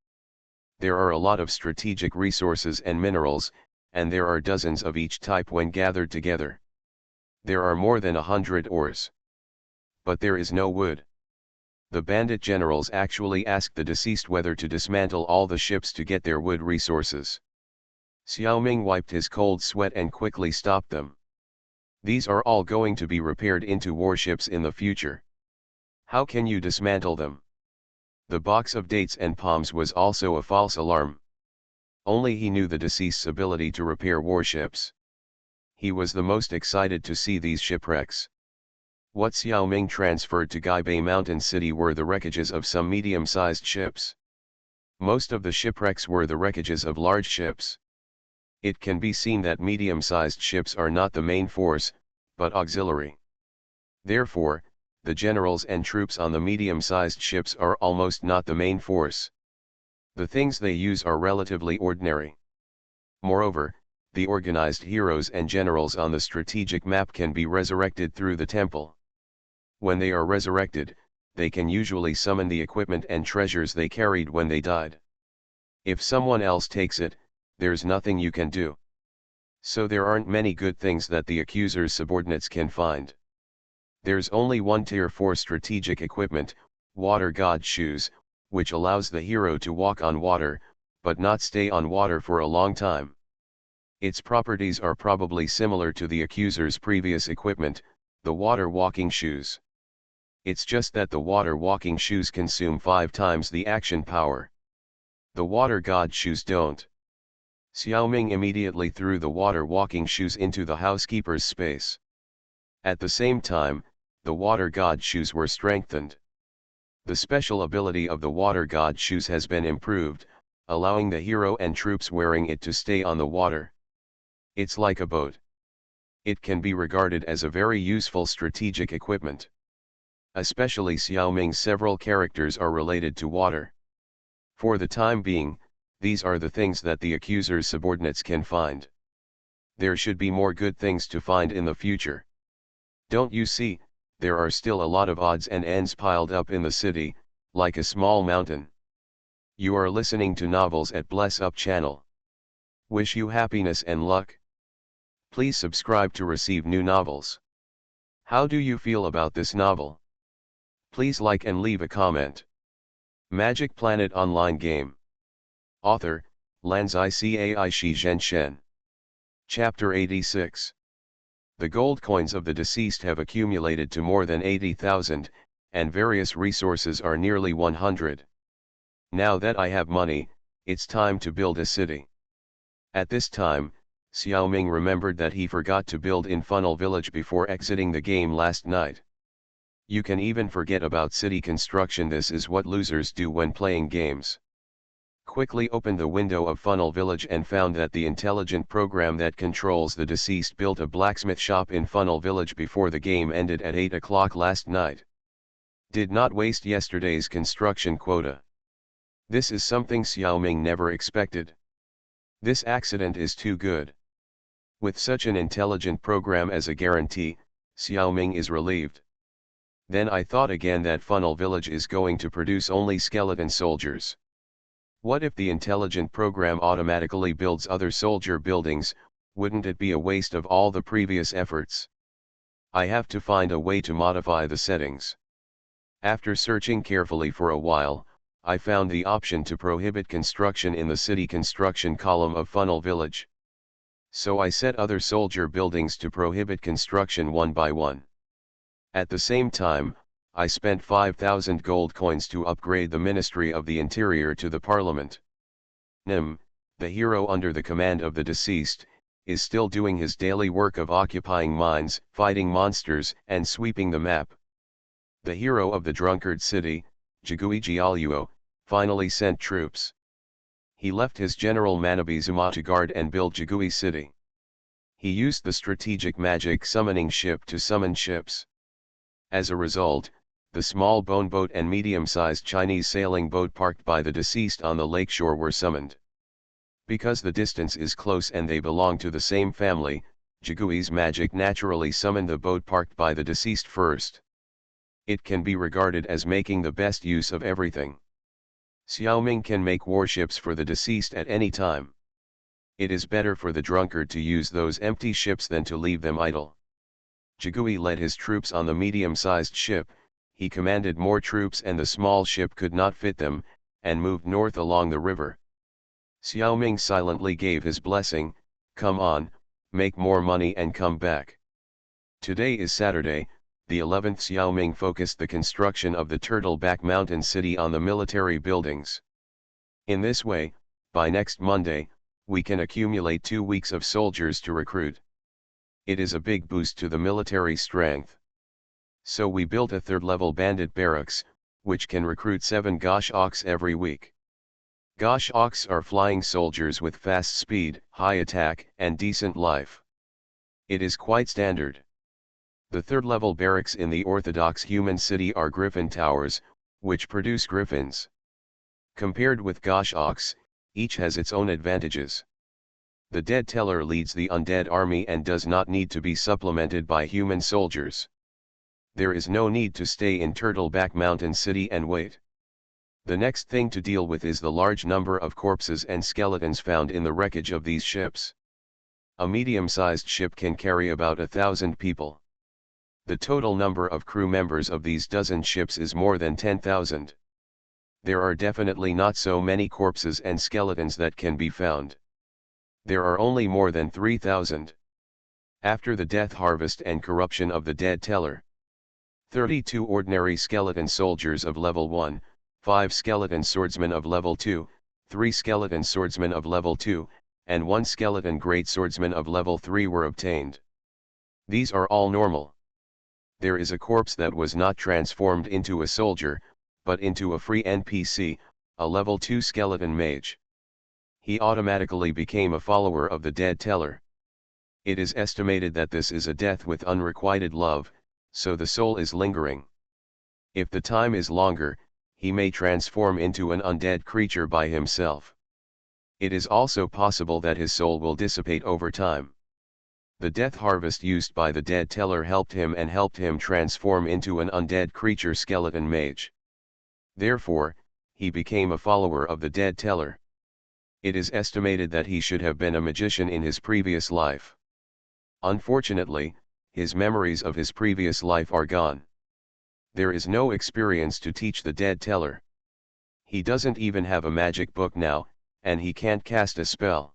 S1: There are a lot of strategic resources and minerals, and there are dozens of each type when gathered together. There are more than 100 ores. But there is no wood. The bandit generals actually asked the deceased whether to dismantle all the ships to get their wood resources. Xiaoming wiped his cold sweat and quickly stopped them. These are all going to be repaired into warships in the future. How can you dismantle them? The box of dates and palms was also a false alarm. Only he knew the deceased's ability to repair warships. He was the most excited to see these shipwrecks. What Xiaoming transferred to Gaibei Mountain City were the wreckages of some medium-sized ships. Most of the shipwrecks were the wreckages of large ships. It can be seen that medium-sized ships are not the main force, but auxiliary. Therefore, the generals and troops on the medium-sized ships are almost not the main force. The things they use are relatively ordinary. Moreover, the organized heroes and generals on the strategic map can be resurrected through the temple. When they are resurrected, they can usually summon the equipment and treasures they carried when they died. If someone else takes it, there's nothing you can do. So there aren't many good things that the accuser's subordinates can find. There's only one tier for strategic equipment, water god shoes, which allows the hero to walk on water, but not stay on water for a long time. Its properties are probably similar to the accuser's previous equipment, the water walking shoes. It's just that the water walking shoes consume 5 times the action power. The water god shoes don't. Xiaoming immediately threw the water walking shoes into the housekeeper's space. At the same time, the water god shoes were strengthened. The special ability of the water god shoes has been improved, allowing the hero and troops wearing it to stay on the water. It's like a boat. It can be regarded as a very useful strategic equipment. Especially Xiaoming's several characters are related to water. For the time being, these are the things that the accuser's subordinates can find. There should be more good things to find in the future. Don't you see, there are still a lot of odds and ends piled up in the city, like a small mountain. You are listening to novels at Bless Up channel. Wish you happiness and luck. Please subscribe to receive new novels. How do you feel about this novel? Please like and leave a comment. Magic Planet Online Game. Author, Lanzai Cai Shi Zhen Shen. Chapter 86. The gold coins of the deceased have accumulated to more than 80,000, and various resources are nearly 100. Now that I have money, it's time to build a city. At this time, Xiaoming remembered that he forgot to build in Funnel Village before exiting the game last night. You can even forget about city construction. This is what losers do when playing games. Quickly opened the window of Funnel Village and found that the intelligent program that controls the deceased built a blacksmith shop in Funnel Village before the game ended at 8 o'clock last night. Did not waste yesterday's construction quota. This is something Xiaoming never expected. This accident is too good. With such an intelligent program as a guarantee, Xiaoming is relieved. Then I thought again that Funnel Village is going to produce only skeleton soldiers. What if the intelligent program automatically builds other soldier buildings? Wouldn't it be a waste of all the previous efforts? I have to find a way to modify the settings. After searching carefully for a while, I found the option to prohibit construction in the city construction column of Funnel Village. So I set other soldier buildings to prohibit construction one by one. At the same time, I spent 5,000 gold coins to upgrade the Ministry of the Interior to the Parliament. Nim, the hero under the command of the deceased, is still doing his daily work of occupying mines, fighting monsters, and sweeping the map. The hero of the drunkard city, Jigui Jialuo, finally sent troops. He left his general Manabizuma to guard and build Jigui city. He used the strategic magic summoning ship to summon ships. As a result, the small bone boat and medium-sized Chinese sailing boat parked by the deceased on the lakeshore were summoned. Because the distance is close and they belong to the same family, Jigui's magic naturally summoned the boat parked by the deceased first. It can be regarded as making the best use of everything. Xiaoming can make warships for the deceased at any time. It is better for the drunkard to use those empty ships than to leave them idle. Jigui led his troops on the medium-sized ship. He commanded more troops and the small ship could not fit them, and moved north along the river. Xiaoming silently gave his blessing, "Come on, make more money and come back." Today is Saturday, the 11th. Xiaoming focused the construction of the Turtleback Mountain City on the military buildings. In this way, by next Monday, we can accumulate 2 weeks of soldiers to recruit. It is a big boost to the military strength. So we built a third-level bandit barracks, which can recruit 7 Gosh Ox every week. Gosh Ox are flying soldiers with fast speed, high attack, and decent life. It is quite standard. The third-level barracks in the orthodox human city are Griffin Towers, which produce griffins. Compared with Gosh Ox, each has its own advantages. The Dead Teller leads the undead army and does not need to be supplemented by human soldiers. There is no need to stay in Turtleback Mountain City and wait. The next thing to deal with is the large number of corpses and skeletons found in the wreckage of these ships. A medium-sized ship can carry about 1,000 people. The total number of crew members of these dozen ships is more than 10,000. There are definitely not so many corpses and skeletons that can be found. There are only more than 3,000. After the death harvest and corruption of the Dead Teller, 32 ordinary skeleton soldiers of level 1, 5 skeleton swordsmen of level 2, 3 skeleton swordsmen of level 2, and 1 skeleton great swordsman of level 3 were obtained. These are all normal. There is a corpse that was not transformed into a soldier, but into a free NPC, a level 2 skeleton mage. He automatically became a follower of the Dead Teller. It is estimated that this is a death with unrequited love, so the soul is lingering. If the time is longer, he may transform into an undead creature by himself. It is also possible that his soul will dissipate over time. The death harvest used by the Dead Teller helped him transform into an undead creature skeleton mage. Therefore, he became a follower of the Dead Teller. It is estimated that he should have been a magician in his previous life. Unfortunately, his memories of his previous life are gone. There is no experience to teach the Dead Teller. He doesn't even have a magic book now, and he can't cast a spell.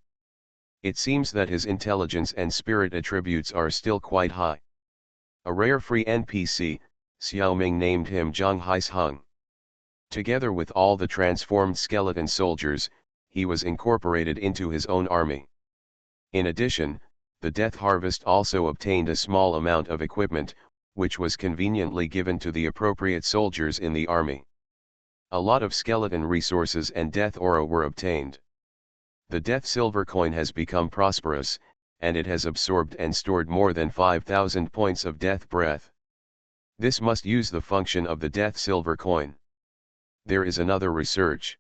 S1: It seems that his intelligence and spirit attributes are still quite high. A rare free NPC, Xiaoming named him Zhang Haisheng. Together with all the transformed skeleton soldiers, he was incorporated into his own army. In addition, the Death Harvest also obtained a small amount of equipment, which was conveniently given to the appropriate soldiers in the army. A lot of skeleton resources and Death Aura were obtained. The Death Silver coin has become prosperous, and it has absorbed and stored more than 5,000 points of Death Breath. This must use the function of the Death Silver coin. There is another research.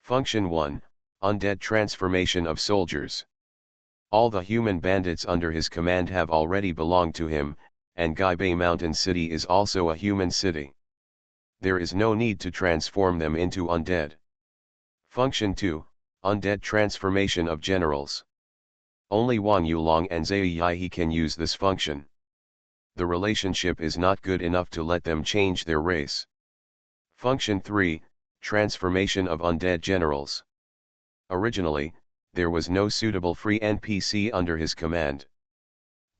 S1: Function 1, Undead Transformation of Soldiers. All the human bandits under his command have already belonged to him, and Gaibei Mountain City is also a human city. There is no need to transform them into undead. Function 2, Undead Transformation of Generals. Only Wang Yulong and Zhao Yihe can use this function. The relationship is not good enough to let them change their race. Function 3, Transformation of Undead Generals. Originally, there was no suitable free NPC under his command.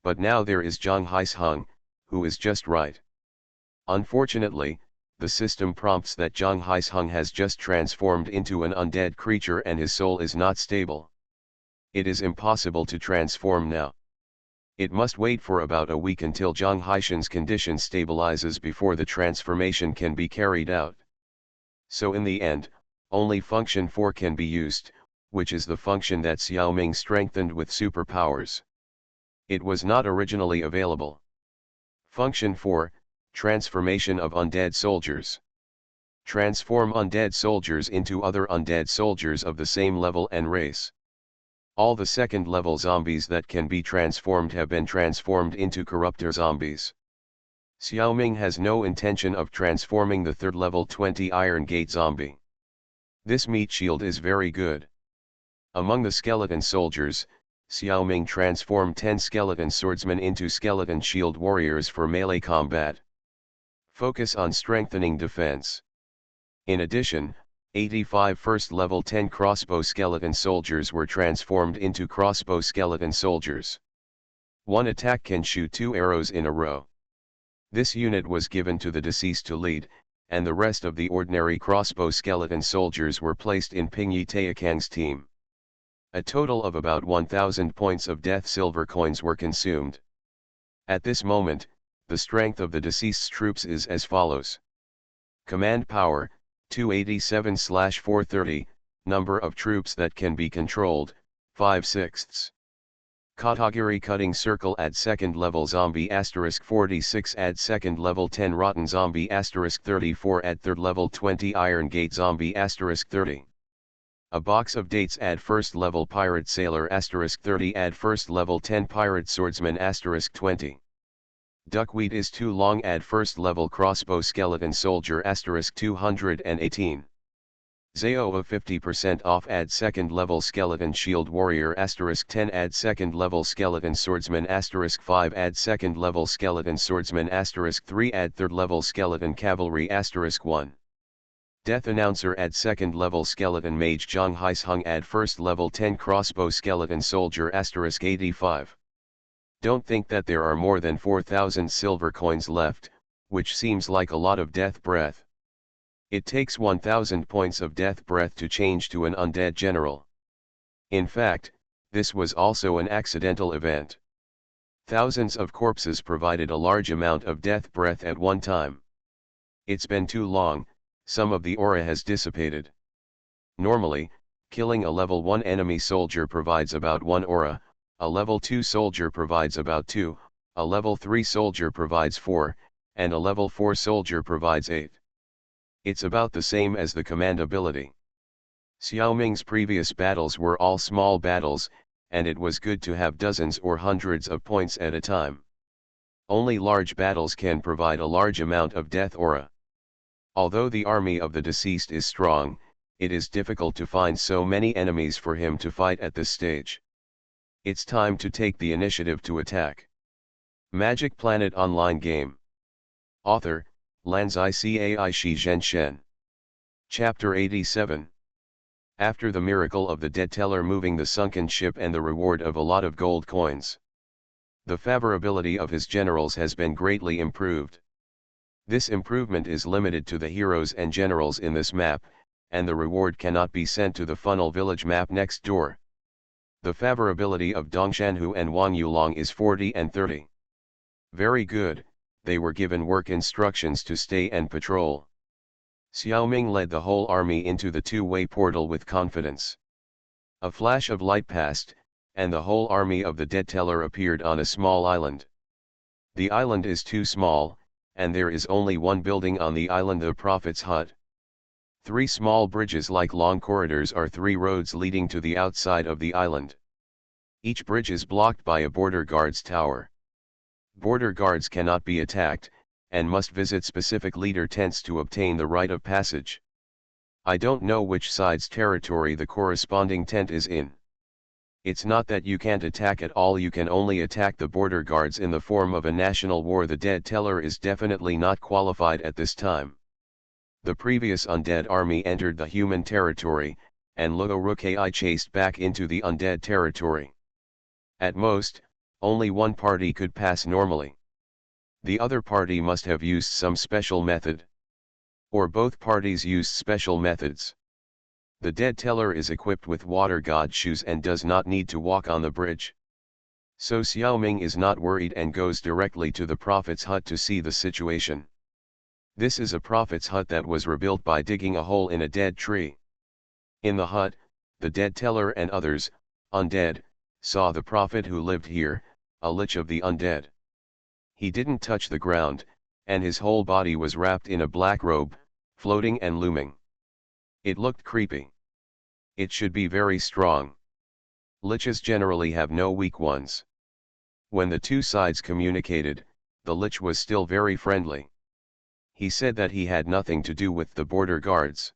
S1: But now there is Zhang Haisheng, who is just right. Unfortunately, the system prompts that Zhang Haisheng has just transformed into an undead creature and his soul is not stable. It is impossible to transform now. It must wait for about a week until Zhang Haisheng's condition stabilizes before the transformation can be carried out. So in the end, only function 4 can be used, which is the function that Xiaoming strengthened with superpowers. It was not originally available. Function 4, Transformation of Undead Soldiers. Transform undead soldiers into other undead soldiers of the same level and race. All the second-level zombies that can be transformed have been transformed into corruptor zombies. Xiaoming has no intention of transforming the third-level 20 Iron Gate zombie. This meat shield is very good. Among the skeleton soldiers, Xiaoming transformed 10 skeleton swordsmen into skeleton shield warriors for melee combat. Focus on strengthening defense. In addition, 85 first-level 10 crossbow skeleton soldiers were transformed into crossbow skeleton soldiers. One attack can shoot 2 arrows in a row. This unit was given to the deceased to lead, and the rest of the ordinary crossbow skeleton soldiers were placed in Ping Yi Taikang's team. A total of about 1,000 points of Death Silver coins were consumed. At this moment, the strength of the deceased's troops is as follows. Command power, 287/430, number of troops that can be controlled, 5/6. Category Cutting Circle add second level zombie *46 add second level 10 rotten zombie *34 add third level 20 Iron Gate zombie *30. A box of dates add first level pirate sailor *30 add first level 10 pirate swordsman *20. Duckweed is too long add first level crossbow skeleton soldier *218. Zao of 50% off add second level skeleton shield warrior *10 add second level skeleton swordsman *5 add second level skeleton swordsman *3 add third level skeleton cavalry *1. Death Announcer add second level skeleton mage Zhang Haisheng add first level 10 crossbow skeleton soldier *85. Don't think that there are more than 4,000 silver coins left, which seems like a lot of death breath. It takes 1,000 points of death breath to change to an undead general. In fact, this was also an accidental event. Thousands of corpses provided a large amount of death breath at one time. It's been too long, some of the aura has dissipated. Normally, killing a level 1 enemy soldier provides about 1 aura, a level 2 soldier provides about 2, a level 3 soldier provides 4, and a level 4 soldier provides 8. It's about the same as the command ability. Xiaoming's previous battles were all small battles, and it was good to have dozens or hundreds of points at a time. Only large battles can provide a large amount of death aura. Although the army of the deceased is strong, it is difficult to find so many enemies for him to fight at this stage. It's time to take the initiative to attack. Magic Planet Online Game. Author, Lanzai Cai Shi Zhen Shen. Chapter 87. After the miracle of the dead teller moving the sunken ship and the reward of a lot of gold coins, the favorability of his generals has been greatly improved. This improvement is limited to the heroes and generals in this map, and the reward cannot be sent to the funnel village map next door. The favorability of Dongshanhu and Wang Yulong is 40 and 30. Very good, they were given work instructions to stay and patrol. Xiaoming led the whole army into the two-way portal with confidence. A flash of light passed, and the whole army of the dead teller appeared on a small island. The island is too small, and there is only one building on the island, the Prophet's hut. 3 small bridges like long corridors are 3 roads leading to the outside of the island. Each bridge is blocked by a border guard's tower. Border guards cannot be attacked, and must visit specific leader tents to obtain the right of passage. I don't know which side's territory the corresponding tent is in. It's not that you can't attack at all, you can only attack the border guards in the form of a national war. The dead teller is definitely not qualified at this time. The previous undead army entered the human territory, and Luo Rukai chased back into the undead territory. At most, only one party could pass normally. The other party must have used some special method. Or both parties used special methods. The dead teller is equipped with water god shoes and does not need to walk on the bridge. So Xiaoming is not worried and goes directly to the Prophet's hut to see the situation. This is a Prophet's hut that was rebuilt by digging a hole in a dead tree. In the hut, the dead teller and others, undead, saw the Prophet who lived here, a lich of the undead. He didn't touch the ground, and his whole body was wrapped in a black robe, floating and looming. It looked creepy. It should be very strong. Liches generally have no weak ones. When the two sides communicated, the lich was still very friendly. He said that he had nothing to do with the border guards.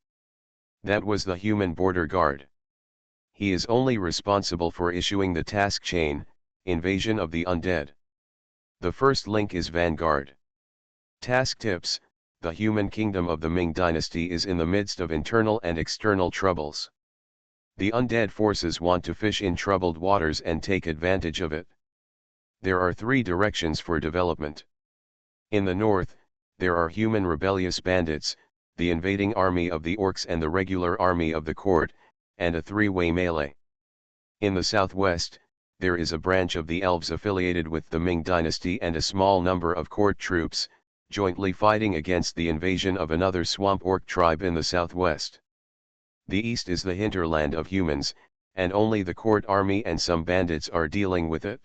S1: That was the human border guard. He is only responsible for issuing the task chain, invasion of the undead. The first link is Vanguard. Task tips: the human kingdom of the Ming dynasty is in the midst of internal and external troubles. The undead forces want to fish in troubled waters and take advantage of it. There are 3 directions for development. In the north, there are human rebellious bandits, the invading army of the orcs and the regular army of the court, and a 3-way melee. In the southwest, there is a branch of the elves affiliated with the Ming dynasty and a small number of court troops, jointly fighting against the invasion of another swamp orc tribe in the southwest. The east is the hinterland of humans, and only the court army and some bandits are dealing with it.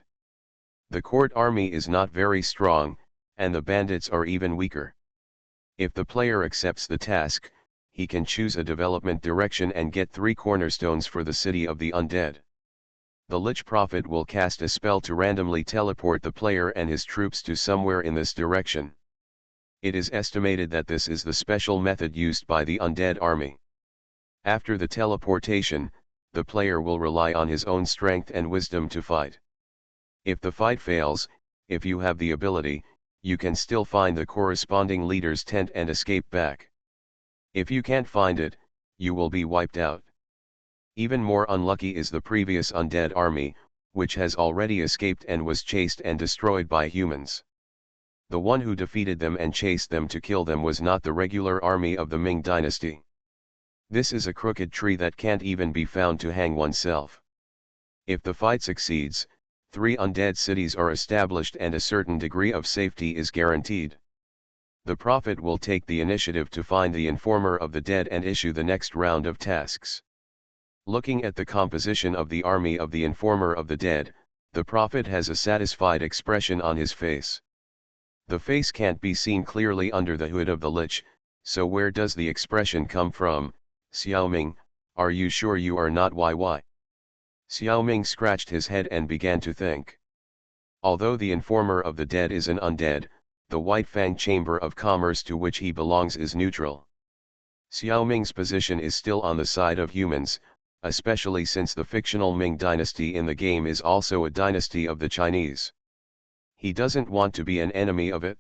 S1: The court army is not very strong, and the bandits are even weaker. If the player accepts the task, he can choose a development direction and get 3 cornerstones for the city of the undead. The Lich Prophet will cast a spell to randomly teleport the player and his troops to somewhere in this direction. It is estimated that this is the special method used by the undead army. After the teleportation, the player will rely on his own strength and wisdom to fight. If the fight fails, if you have the ability, you can still find the corresponding leader's tent and escape back. If you can't find it, you will be wiped out. Even more unlucky is the previous undead army, which has already escaped and was chased and destroyed by humans. The one who defeated them and chased them to kill them was not the regular army of the Ming dynasty. This is a crooked tree that can't even be found to hang oneself. If the fight succeeds, 3 undead cities are established and a certain degree of safety is guaranteed. The Prophet will take the initiative to find the informer of the dead and issue the next round of tasks. Looking at the composition of the army of the informer of the dead, the Prophet has a satisfied expression on his face. The face can't be seen clearly under the hood of the lich, so where does the expression come from? Xiaoming, are you sure you are not YY? Xiaoming scratched his head and began to think. Although the informer of the dead is an undead, the White Fang Chamber of Commerce to which he belongs is neutral. Xiaoming's position is still on the side of humans, especially since the fictional Ming dynasty in the game is also a dynasty of the Chinese. He doesn't want to be an enemy of it.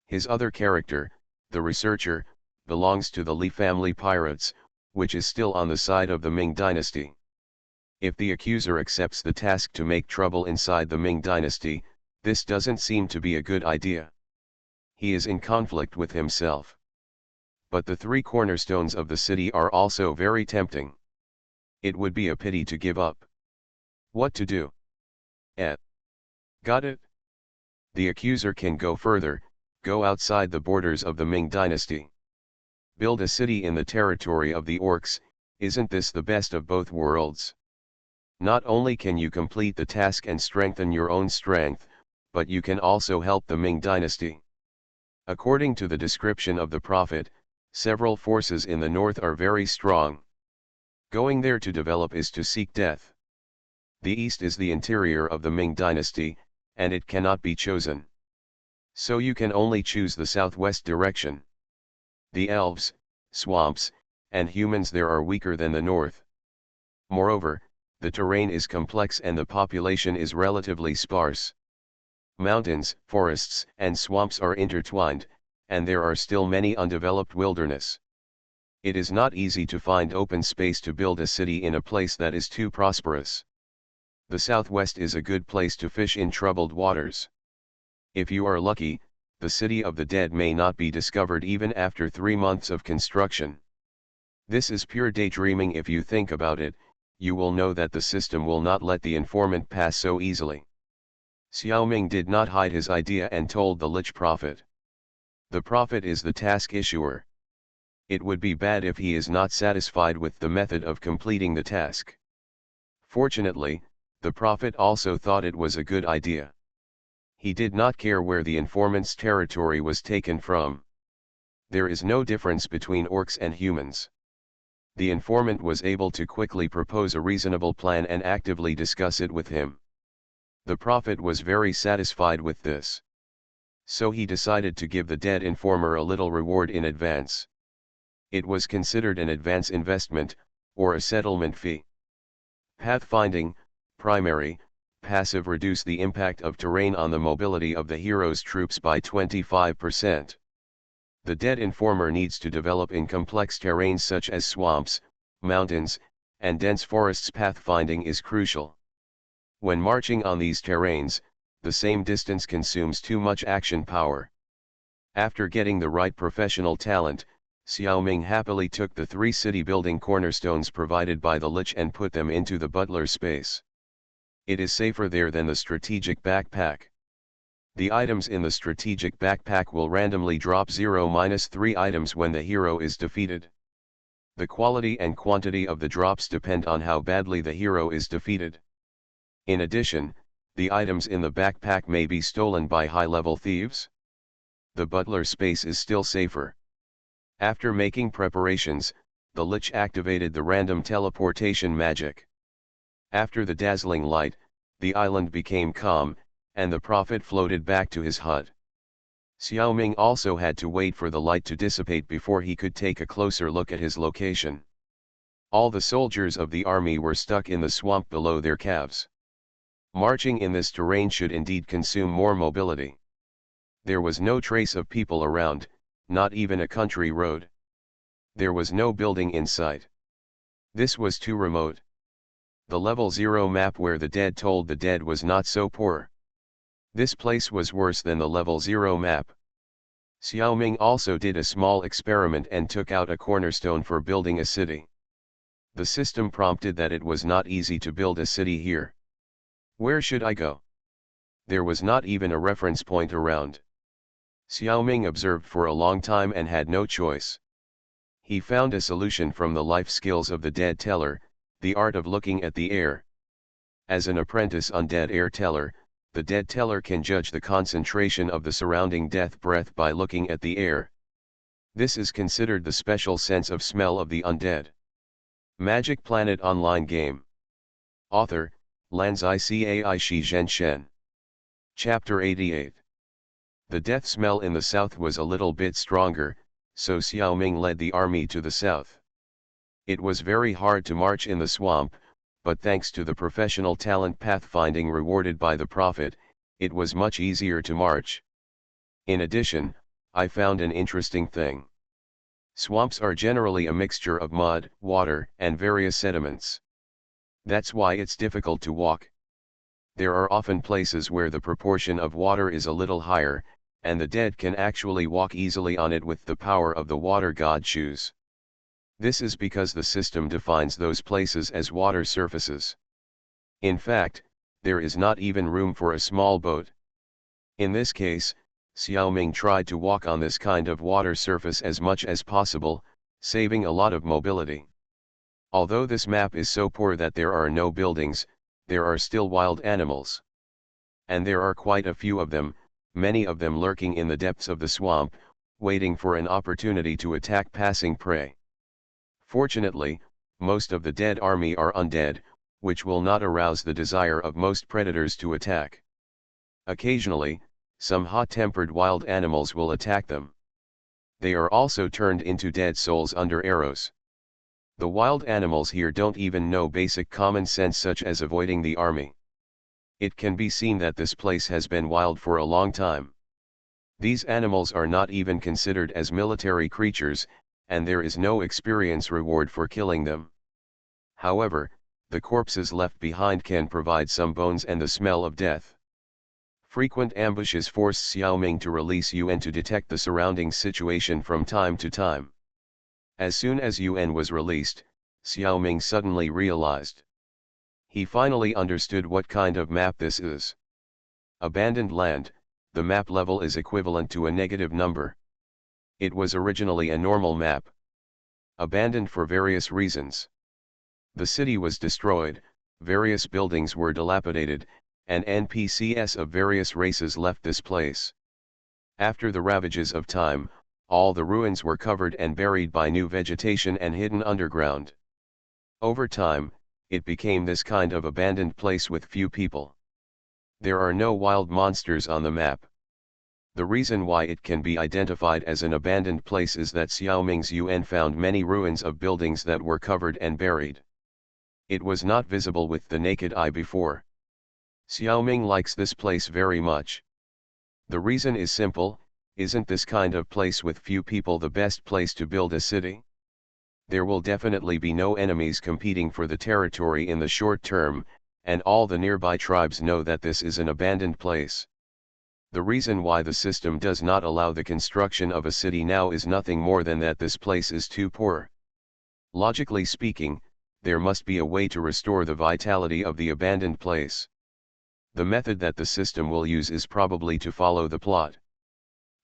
S1: His other character, the researcher, belongs to the Li family pirates, which is still on the side of the Ming dynasty. If the accuser accepts the task to make trouble inside the Ming dynasty, this doesn't seem to be a good idea. He is in conflict with himself. But the three cornerstones of the city are also very tempting. It would be a pity to give up. What to do? Got it? The accuser can go further, go outside the borders of the Ming dynasty. Build a city in the territory of the orcs. Isn't this the best of both worlds? Not only can you complete the task and strengthen your own strength, but you can also help the Ming dynasty. According to the description of the prophet, several forces in the north are very strong. Going there to develop is to seek death. The east is the interior of the Ming dynasty, and it cannot be chosen. So you can only choose the southwest direction. The elves, swamps, and humans there are weaker than the north. Moreover, the terrain is complex and the population is relatively sparse. Mountains, forests, and swamps are intertwined, and there are still many undeveloped wilderness. It is not easy to find open space to build a city in a place that is too prosperous. The southwest is a good place to fish in troubled waters. If you are lucky, the city of the dead may not be discovered even after 3 months of construction. This is pure daydreaming. If you think about it, you will know that the system will not let the informant pass so easily. Xiao Ming did not hide his idea and told the Lich Prophet. The Prophet is the task issuer. It would be bad if he is not satisfied with the method of completing the task. Fortunately, the Prophet also thought it was a good idea. He did not care where the informant's territory was taken from. There is no difference between orcs and humans. The informant was able to quickly propose a reasonable plan and actively discuss it with him. The Prophet was very satisfied with this. So he decided to give the dead informer a little reward in advance. It was considered an advance investment, or a settlement fee. Pathfinding, primary, passive reduce the impact of terrain on the mobility of the hero's troops by 25%. The dead informer needs to develop in complex terrains such as swamps, mountains, and dense forests. Pathfinding is crucial. When marching on these terrains, the same distance consumes too much action power. After getting the right professional talent, Xiao Ming happily took the 3 city-building cornerstones provided by the Lich and put them into the butler's space. It is safer there than the strategic backpack. The items in the strategic backpack will randomly drop 0-3 items when the hero is defeated. The quality and quantity of the drops depend on how badly the hero is defeated. In addition, the items in the backpack may be stolen by high-level thieves. The butler space is still safer. After making preparations, the Lich activated the random teleportation magic. After the dazzling light, the island became calm, and the Prophet floated back to his hut. Xiao Ming also had to wait for the light to dissipate before he could take a closer look at his location. All the soldiers of the army were stuck in the swamp below their calves. Marching in this terrain should indeed consume more mobility. There was no trace of people around, not even a country road. There was no building in sight. This was too remote. The level 0 map where the dead told the dead was not so poor. This place was worse than the level 0 map. Xiao Ming also did a small experiment and took out a cornerstone for building a city. The system prompted that it was not easy to build a city here. Where should I go? There was not even a reference point around. Xiao Ming observed for a long time and had no choice. He found a solution from the life skills of the dead teller, the art of looking at the air. As an apprentice undead air teller, the dead teller can judge the concentration of the surrounding death breath by looking at the air. This is considered the special sense of smell of the undead. Magic Planet Online Game. Author, Lanzai Cai Shi Zhen Shen. Chapter 88. The death smell in the south was a little bit stronger, so Xiao Ming led the army to the south. It was very hard to march in the swamp, but thanks to the professional talent pathfinding rewarded by the Prophet, it was much easier to march. In addition, I found an interesting thing. Swamps are generally a mixture of mud, water, and various sediments. That's why it's difficult to walk. There are often places where the proportion of water is a little higher, and the dead can actually walk easily on it with the power of the water god choose. This is because the system defines those places as water surfaces. In fact, there is not even room for a small boat. In this case, Xiaoming tried to walk on this kind of water surface as much as possible, saving a lot of mobility. Although this map is so poor that there are no buildings, there are still wild animals. And there are quite a few of them, many of them lurking in the depths of the swamp, waiting for an opportunity to attack passing prey. Fortunately, most of the dead army are undead, which will not arouse the desire of most predators to attack. Occasionally, some hot-tempered wild animals will attack them. They are also turned into dead souls under arrows. The wild animals here don't even know basic common sense such as avoiding the army. It can be seen that this place has been wild for a long time. These animals are not even considered as military creatures, and there is no experience reward for killing them. However, the corpses left behind can provide some bones and the smell of death. Frequent ambushes forced Xiaoming to release Yuan to detect the surrounding situation from time to time. As soon as Yuan was released, Xiaoming suddenly realized. He finally understood what kind of map this is. Abandoned land, the map level is equivalent to a negative number. It was originally a normal map. Abandoned for various reasons. The city was destroyed, various buildings were dilapidated, and NPCs of various races left this place. After the ravages of time, all the ruins were covered and buried by new vegetation and hidden underground. Over time, it became this kind of abandoned place with few people. There are no wild monsters on the map. The reason why it can be identified as an abandoned place is that Xiaoming's Yuan found many ruins of buildings that were covered and buried. It was not visible with the naked eye before. Xiaoming likes this place very much. The reason is simple: isn't this kind of place with few people the best place to build a city? There will definitely be no enemies competing for the territory in the short term, and all the nearby tribes know that this is an abandoned place. The reason why the system does not allow the construction of a city now is nothing more than that this place is too poor. Logically speaking, there must be a way to restore the vitality of the abandoned place. The method that the system will use is probably to follow the plot.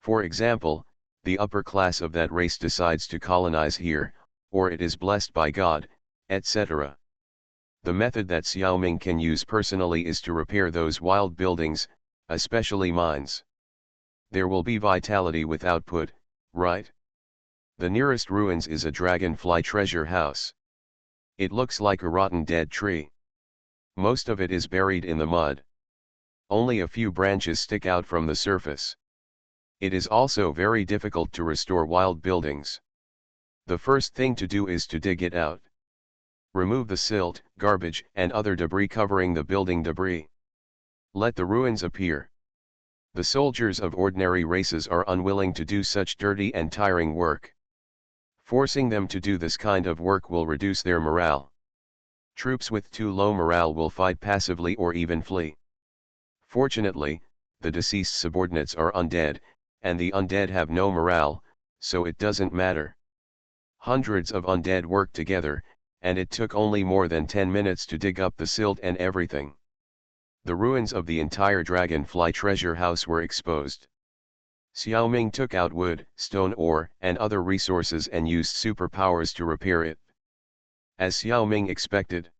S1: For example, the upper class of that race decides to colonize here, or it is blessed by God, etc. The method that Xiaoming can use personally is to repair those wild buildings, especially mines. There will be vitality with output, right? The nearest ruins is a dragonfly treasure house. It looks like a rotten dead tree. Most of it is buried in the mud. Only a few branches stick out from the surface. It is also very difficult to restore wild buildings. The first thing to do is to dig it out. Remove the silt, garbage, and other debris covering the building debris. Let the ruins appear. The soldiers of ordinary races are unwilling to do such dirty and tiring work. Forcing them to do this kind of work will reduce their morale. Troops with too low morale will fight passively or even flee. Fortunately, the deceased subordinates are undead, and the undead have no morale, so it doesn't matter. Hundreds of undead worked together, and it took only more than 10 minutes to dig up the silt and everything. The ruins of the entire dragonfly treasure house were exposed. Xiaoming took out wood, stone ore, and other resources and used superpowers to repair it. As Xiaoming expected,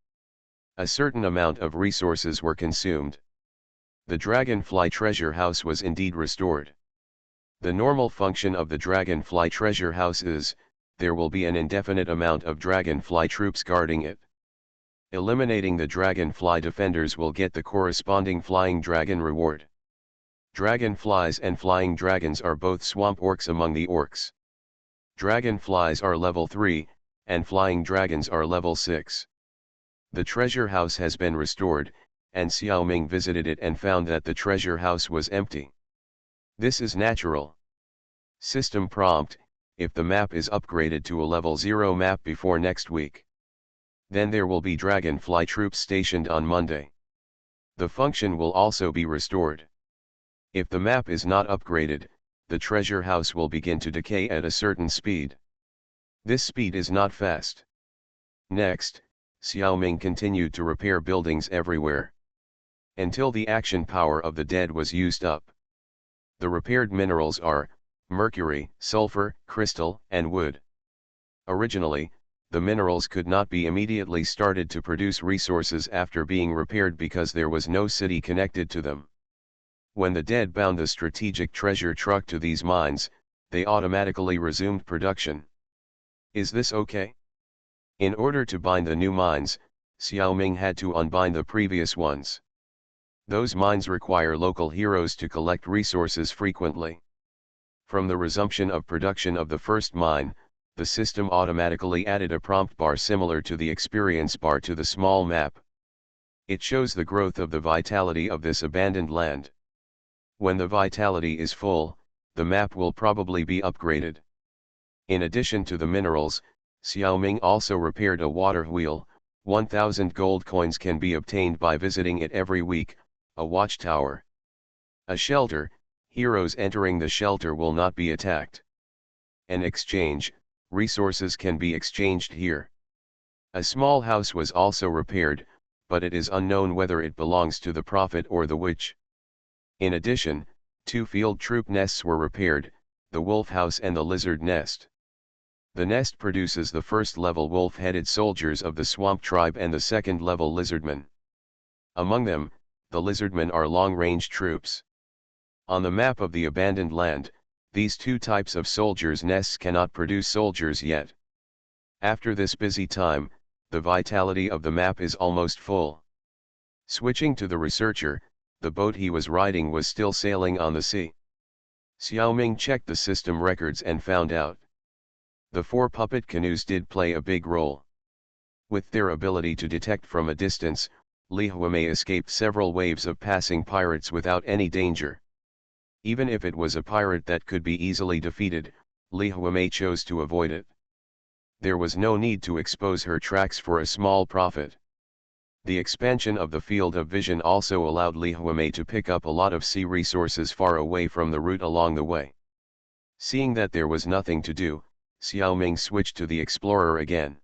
S1: a certain amount of resources were consumed. The dragonfly treasure house was indeed restored. The normal function of the dragonfly treasure house is, there will be an indefinite amount of dragonfly troops guarding it. Eliminating the dragonfly defenders will get the corresponding flying dragon reward. Dragonflies and flying dragons are both swamp orcs among the orcs. Dragonflies are level 3, and flying dragons are level 6. The treasure house has been restored, and Xiaoming visited it and found that the treasure house was empty. This is natural. System prompt: if the map is upgraded to a level 0 map before next week, then there will be dragonfly troops stationed on Monday. The function will also be restored. If the map is not upgraded, the treasure house will begin to decay at a certain speed. This speed is not fast. Next, Xiaoming continued to repair buildings everywhere, until the action power of the dead was used up. The repaired minerals are mercury, sulfur, crystal, and wood. Originally, the minerals could not be immediately started to produce resources after being repaired because there was no city connected to them. When the dead bound the strategic treasure truck to these mines, they automatically resumed production. Is this okay? In order to bind the new mines, Xiaoming had to unbind the previous ones. Those mines require local heroes to collect resources frequently. From the resumption of production of the first mine, the system automatically added a prompt bar similar to the experience bar to the small map. It shows the growth of the vitality of this abandoned land. When the vitality is full, the map will probably be upgraded. In addition to the minerals, Xiaoming also repaired a water wheel. 1,000 gold coins can be obtained by visiting it every week, a watchtower. A shelter, heroes entering the shelter will not be attacked. An exchange, resources can be exchanged here. A small house was also repaired, but it is unknown whether it belongs to the prophet or the witch. In addition, 2 field troop nests were repaired, the wolf house and the lizard nest. The nest produces the first-level wolf-headed soldiers of the swamp tribe and the second-level lizardmen. Among them, the lizardmen are long-range troops. On the map of the abandoned land, these 2 types of soldiers' nests cannot produce soldiers yet. After this busy time, the vitality of the map is almost full. Switching to the researcher, the boat he was riding was still sailing on the sea. Xiaoming checked the system records and found out. The 4 puppet canoes did play a big role. With their ability to detect from a distance, Li Huamei escaped several waves of passing pirates without any danger. Even if it was a pirate that could be easily defeated, Li Huamei chose to avoid it. There was no need to expose her tracks for a small profit. The expansion of the field of vision also allowed Li Huamei to pick up a lot of sea resources far away from the route along the way. Seeing that there was nothing to do, Xiaoming switched to the explorer again.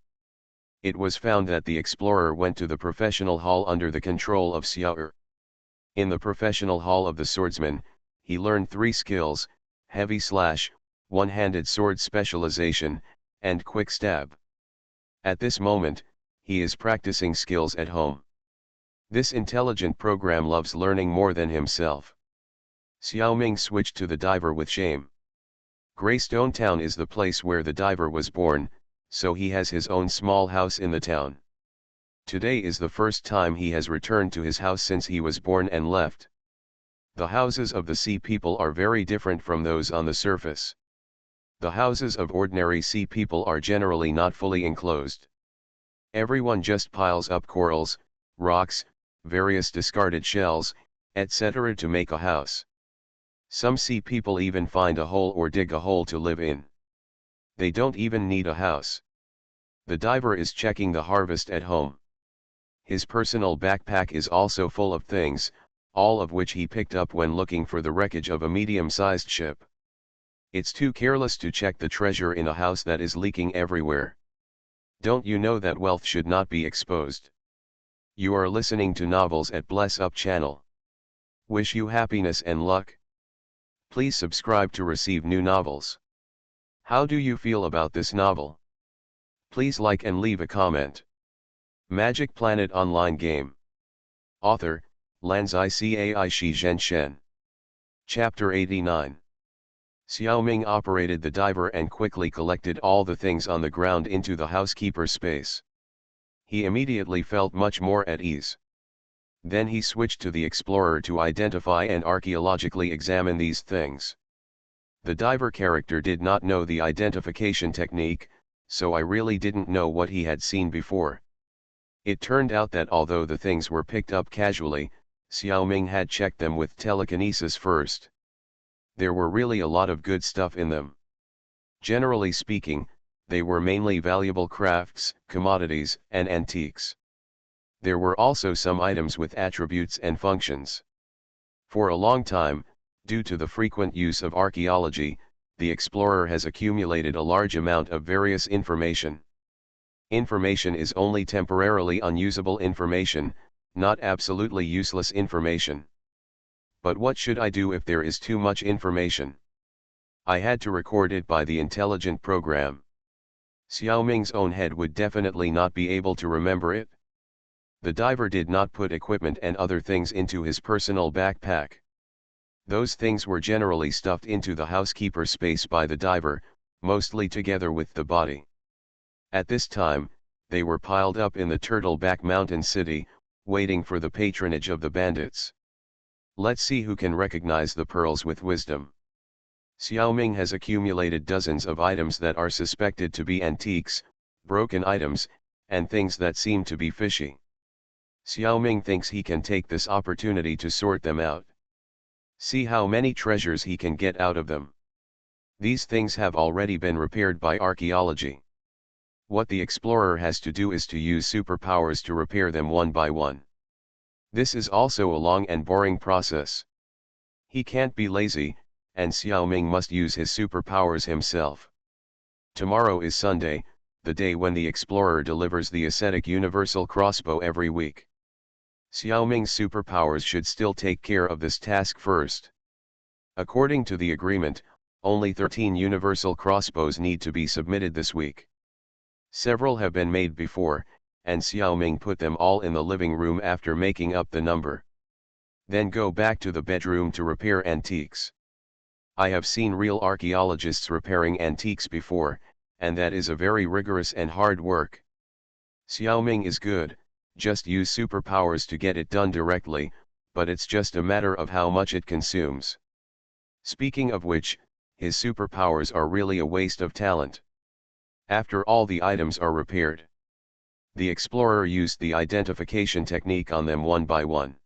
S1: It was found that the explorer went to the professional hall under the control of Xiao. In the professional hall of the swordsman, he learned 3 skills: heavy slash, one-handed sword specialization, and quick stab. At this moment, he is practicing skills at home. This intelligent program loves learning more than himself. Xiaoming switched to the diver with shame. Greystone Town is the place where the diver was born, so he has his own small house in the town. Today is the first time he has returned to his house since he was born and left. The houses of the sea people are very different from those on the surface. The houses of ordinary sea people are generally not fully enclosed. Everyone just piles up corals, rocks, various discarded shells, etc. to make a house. Some sea people even find a hole or dig a hole to live in. They don't even need a house. The diver is checking the harvest at home. His personal backpack is also full of things, all of which he picked up when looking for the wreckage of a medium-sized ship. It's too careless to check the treasure in a house that is leaking everywhere. Don't you know that wealth should not be exposed? You are listening to Novels at Bless Up channel. Wish you happiness and luck. Please subscribe to receive new novels. How do you feel about this novel? Please like and leave a comment. Magic Planet Online Game. Author, Lanzai Cai Shi Zhen Shen. Chapter 89. Xiaoming operated the diver and quickly collected all the things on the ground into the housekeeper space. He immediately felt much more at ease. Then he switched to the explorer to identify and archaeologically examine these things. The diver character did not know the identification technique, so I really didn't know what he had seen before. It turned out that although the things were picked up casually, Xiaoming had checked them with telekinesis first. There were really a lot of good stuff in them. Generally speaking, they were mainly valuable crafts, commodities, and antiques. There were also some items with attributes and functions. For a long time, Due to the frequent use of archaeology, the explorer has accumulated a large amount of various information. Information is only temporarily unusable information, not absolutely useless information. But what should I do if there is too much information? I had to record it by the intelligent program. Xiaoming's own head would definitely not be able to remember it. The diver did not put equipment and other things into his personal backpack. Those things were generally stuffed into the housekeeper space by the diver, mostly together with the body. At this time, they were piled up in the Turtleback Mountain City, waiting for the patronage of the bandits. Let's see who can recognize the pearls with wisdom. Xiaoming has accumulated dozens of items that are suspected to be antiques, broken items, and things that seem to be fishy. Xiaoming thinks he can take this opportunity to sort them out. See how many treasures he can get out of them. These things have already been repaired by archaeology. What the explorer has to do is to use superpowers to repair them one by one. This is also a long and boring process. He can't be lazy, and Xiaoming must use his superpowers himself. Tomorrow is Sunday, the day when the explorer delivers the ascetic universal crossbow every week. Xiaoming's superpowers should still take care of this task first. According to the agreement, only 13 universal crossbows need to be submitted this week. Several have been made before, and Xiaoming put them all in the living room after making up the number. Then go back to the bedroom to repair antiques. I have seen real archaeologists repairing antiques before, and that is a very rigorous and hard work. Xiaoming is good, just use superpowers to get it done directly, but it's just a matter of how much it consumes. Speaking of which, his superpowers are really a waste of talent. After all the items are repaired, the explorer used the identification technique on them one by one.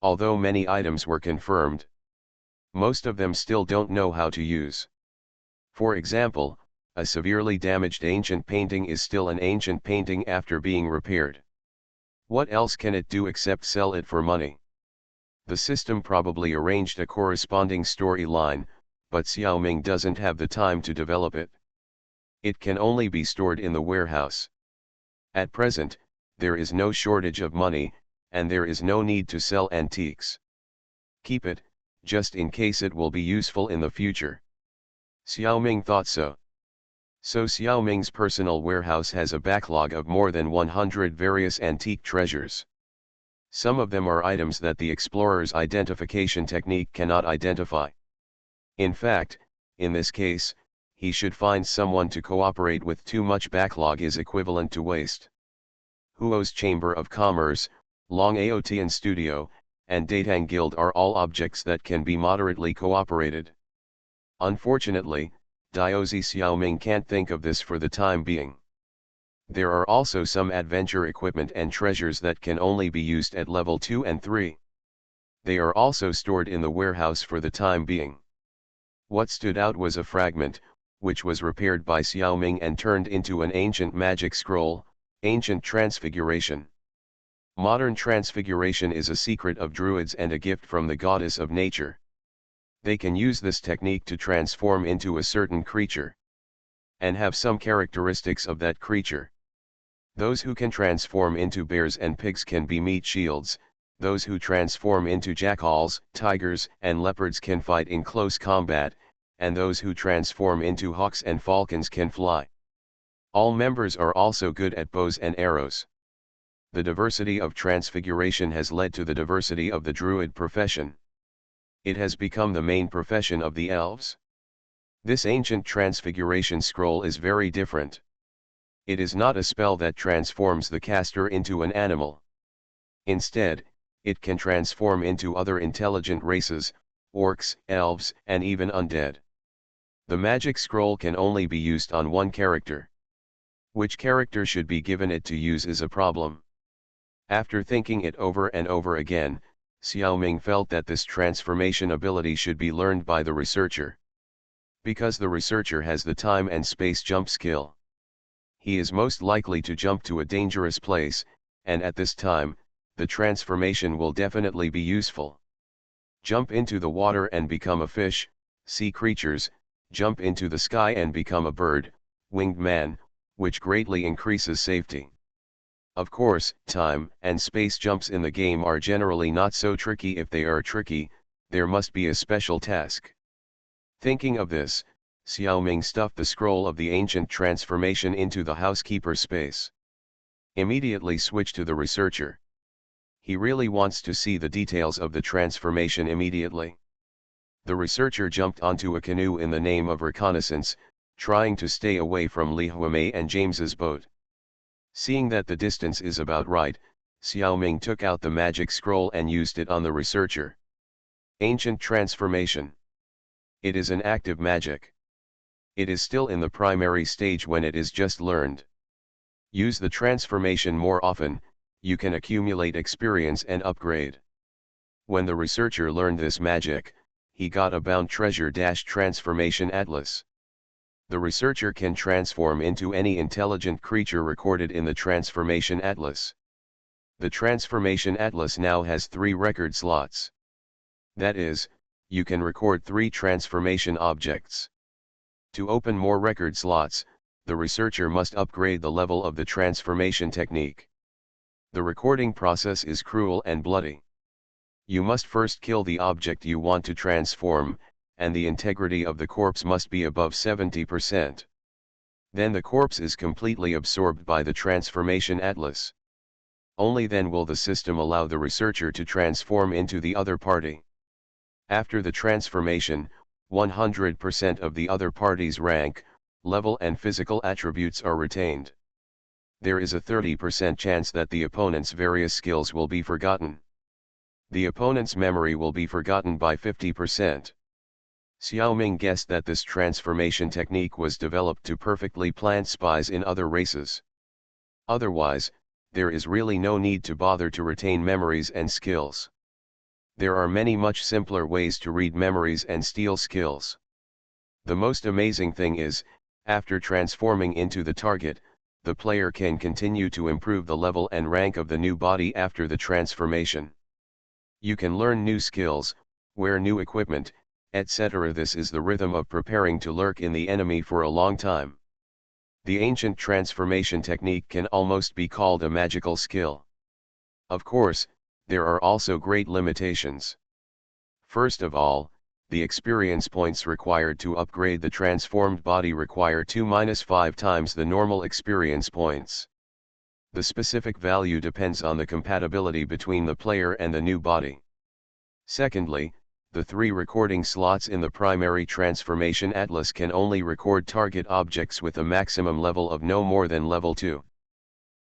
S1: Although many items were confirmed, most of them still don't know how to use. For example, a severely damaged ancient painting is still an ancient painting after being repaired. What else can it do except sell it for money? The system probably arranged a corresponding storyline, but Xiaoming doesn't have the time to develop it. It can only be stored in the warehouse. At present, there is no shortage of money, and there is no need to sell antiques. Keep it, just in case it will be useful in the future. Xiaoming thought so. So Xiaoming's personal warehouse has a backlog of more than 100 various antique treasures. Some of them are items that the explorer's identification technique cannot identify. In fact, in this case, he should find someone to cooperate with. Too much backlog is equivalent to waste. Huo's Chamber of Commerce, Long Aotian Studio, and Datang Guild are all objects that can be moderately cooperated. Unfortunately, Diaozi Xiaoming can't think of this for the time being. There are also some adventure equipment and treasures that can only be used at level 2 and 3. They are also stored in the warehouse for the time being. What stood out was a fragment, which was repaired by Xiaoming and turned into an ancient magic scroll, Ancient Transfiguration. Modern transfiguration is a secret of druids and a gift from the goddess of nature. They can use this technique to transform into a certain creature, and have some characteristics of that creature. Those who can transform into bears and pigs can be meat shields, those who transform into jackals, tigers, and leopards can fight in close combat, and those who transform into hawks and falcons can fly. All members are also good at bows and arrows. The diversity of transfiguration has led to the diversity of the druid profession. It has become the main profession of the elves. This ancient transfiguration scroll is very different. It is not a spell that transforms the caster into an animal. Instead, it can transform into other intelligent races, orcs, elves, and even undead. The magic scroll can only be used on one character. Which character should be given it to use is a problem. After thinking it over and over again, Xiaoming felt that this transformation ability should be learned by the researcher. Because the researcher has the time and space jump skill, he is most likely to jump to a dangerous place, and at this time, the transformation will definitely be useful. Jump into the water and become a fish, sea creatures, jump into the sky and become a bird, winged man, which greatly increases safety. Of course, time and space jumps in the game are generally not so tricky. If they are tricky, there must be a special task. Thinking of this, Xiaoming stuffed the scroll of the ancient transformation into the housekeeper's space. Immediately switched to the researcher. He really wants to see the details of the transformation immediately. The researcher jumped onto a canoe in the name of reconnaissance, trying to stay away from Li Huamei and James's boat. Seeing that the distance is about right, Xiaoming took out the magic scroll and used it on the researcher. Ancient transformation. It is an active magic. It is still in the primary stage when it is just learned. Use the transformation more often, you can accumulate experience and upgrade. When the researcher learned this magic, he got a bound treasure transformation atlas. The researcher can transform into any intelligent creature recorded in the transformation atlas. The transformation atlas now has 3 record slots. That is, you can record 3 transformation objects. To open more record slots, the researcher must upgrade the level of the transformation technique. The recording process is cruel and bloody. You must first kill the object you want to transform, and the integrity of the corpse must be above 70%. Then the corpse is completely absorbed by the transformation atlas. Only then will the system allow the researcher to transform into the other party. After the transformation, 100% of the other party's rank, level and physical attributes are retained. There is a 30% chance that the opponent's various skills will be forgotten. The opponent's memory will be forgotten by 50%. Xiaoming guessed that this transformation technique was developed to perfectly plant spies in other races. Otherwise, there is really no need to bother to retain memories and skills. There are many much simpler ways to read memories and steal skills. The most amazing thing is, after transforming into the target, the player can continue to improve the level and rank of the new body after the transformation. You can learn new skills, wear new equipment, etc. This is the rhythm of preparing to lurk in the enemy for a long time. The ancient transformation technique can almost be called a magical skill. Of course, there are also great limitations. First of all, the experience points required to upgrade the transformed body require 2-5 times the normal experience points. The specific value depends on the compatibility between the player and the new body. Secondly, the 3 recording slots in the primary transformation atlas can only record target objects with a maximum level of no more than level 2.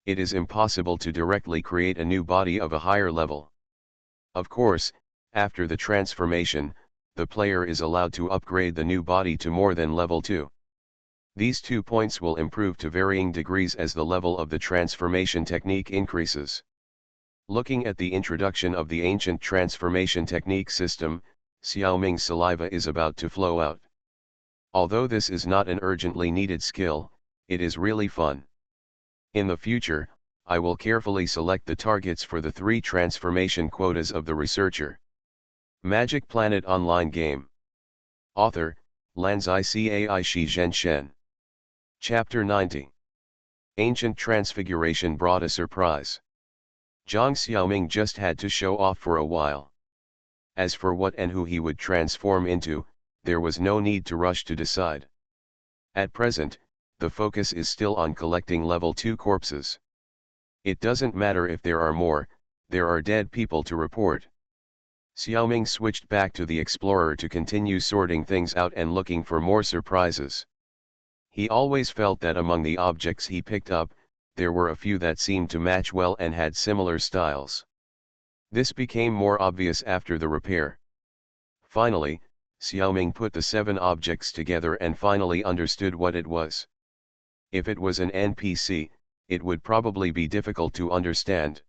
S1: It is impossible to directly create a new body of a higher level. Of course, after the transformation, the player is allowed to upgrade the new body to more than level 2. These 2 points will improve to varying degrees as the level of the transformation technique increases. Looking at the introduction of the ancient transformation technique system, Xiaoming's saliva is about to flow out. Although this is not an urgently needed skill, it is really fun. In the future, I will carefully select the targets for the 3 transformation quotas of the researcher. Magic Planet Online Game. Author, Lanzai Cai Shi Zhen Shen. Chapter 90. Ancient Transfiguration brought a surprise. Zhang Xiaoming just had to show off for a while. As for what and who he would transform into, there was no need to rush to decide. At present, the focus is still on collecting level 2 corpses. It doesn't matter if there are more, there are dead people to report. Xiaoming switched back to the Explorer to continue sorting things out and looking for more surprises. He always felt that among the objects he picked up, there were a few that seemed to match well and had similar styles. This became more obvious after the repair. Finally, Xiaoming put the 7 objects together and finally understood what it was. If it was an NPC, it would probably be difficult to understand.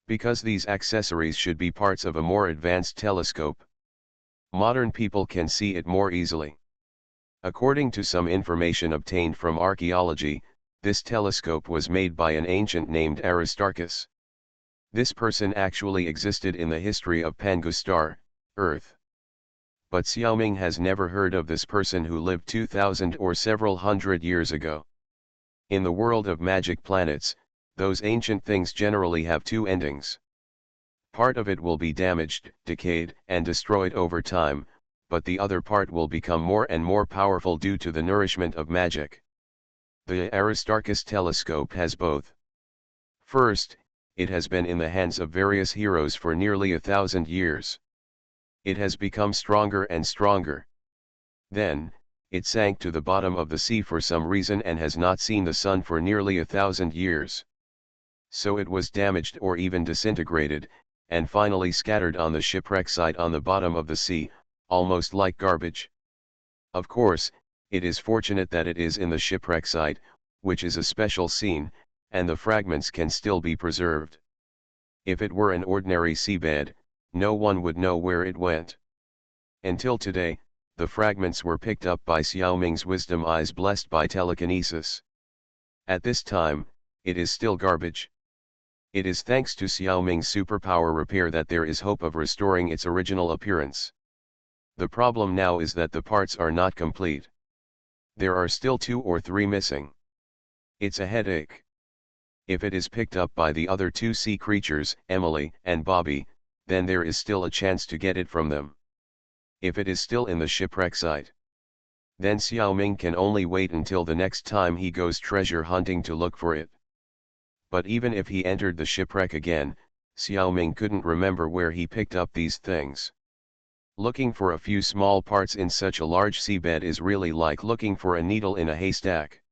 S1: Because these accessories should be parts of a more advanced telescope. Modern people can see it more easily. According to some information obtained from archaeology, this telescope was made by an ancient named Aristarchus. This person actually existed in the history of Pangustar, Earth. But Xiaoming has never heard of this person who lived 2000 or several hundred years ago. In the world of magic planets, those ancient things generally have two endings. Part of it will be damaged, decayed, and destroyed over time, but the other part will become more and more powerful due to the nourishment of magic. The Aristarchus telescope has both. First, it has been in the hands of various heroes for nearly 1,000 years. It has become stronger and stronger. Then, it sank to the bottom of the sea for some reason and has not seen the sun for nearly 1,000 years. So it was damaged or even disintegrated, and finally scattered on the shipwreck site on the bottom of the sea, almost like garbage. Of course, it is fortunate that it is in the shipwreck site, which is a special scene, and the fragments can still be preserved. If it were an ordinary seabed, no one would know where it went. Until today, the fragments were picked up by Xiaoming's wisdom eyes blessed by telekinesis. At this time, it is still garbage. It is thanks to Xiaoming's superpower repair that there is hope of restoring its original appearance. The problem now is that the parts are not complete. There are still 2 or 3 missing. It's a headache. If it is picked up by the other 2 sea creatures, Emily and Bobby, then there is still a chance to get it from them. If it is still in the shipwreck site, then Xiaoming can only wait until the next time he goes treasure hunting to look for it. But even if he entered the shipwreck again, Xiaoming couldn't remember where he picked up these things. Looking for a few small parts in such a large seabed is really like looking for a needle in a haystack.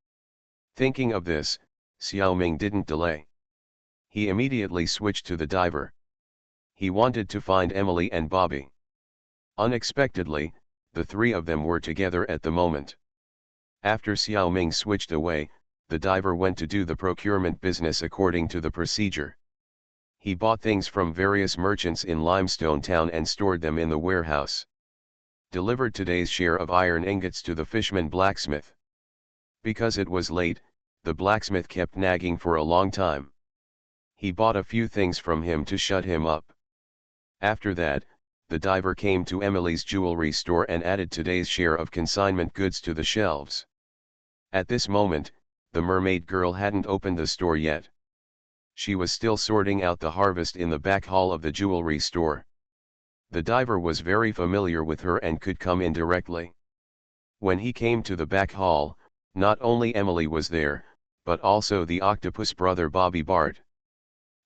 S1: Thinking of this, Xiaoming didn't delay. He immediately switched to the diver. He wanted to find Emily and Bobby. Unexpectedly, the 3 of them were together at the moment. After Xiaoming switched away, the diver went to do the procurement business according to the procedure. He bought things from various merchants in Limestone Town and stored them in the warehouse. Delivered today's share of iron ingots to the fishman blacksmith. Because it was late, the blacksmith kept nagging for a long time. He bought a few things from him to shut him up. After that, the diver came to Emily's jewelry store and added today's share of consignment goods to the shelves. At this moment, the mermaid girl hadn't opened the store yet. She was still sorting out the harvest in the back hall of the jewelry store. The diver was very familiar with her and could come in directly. When he came to the back hall, not only Emily was there, but also the octopus brother Bobby Bart.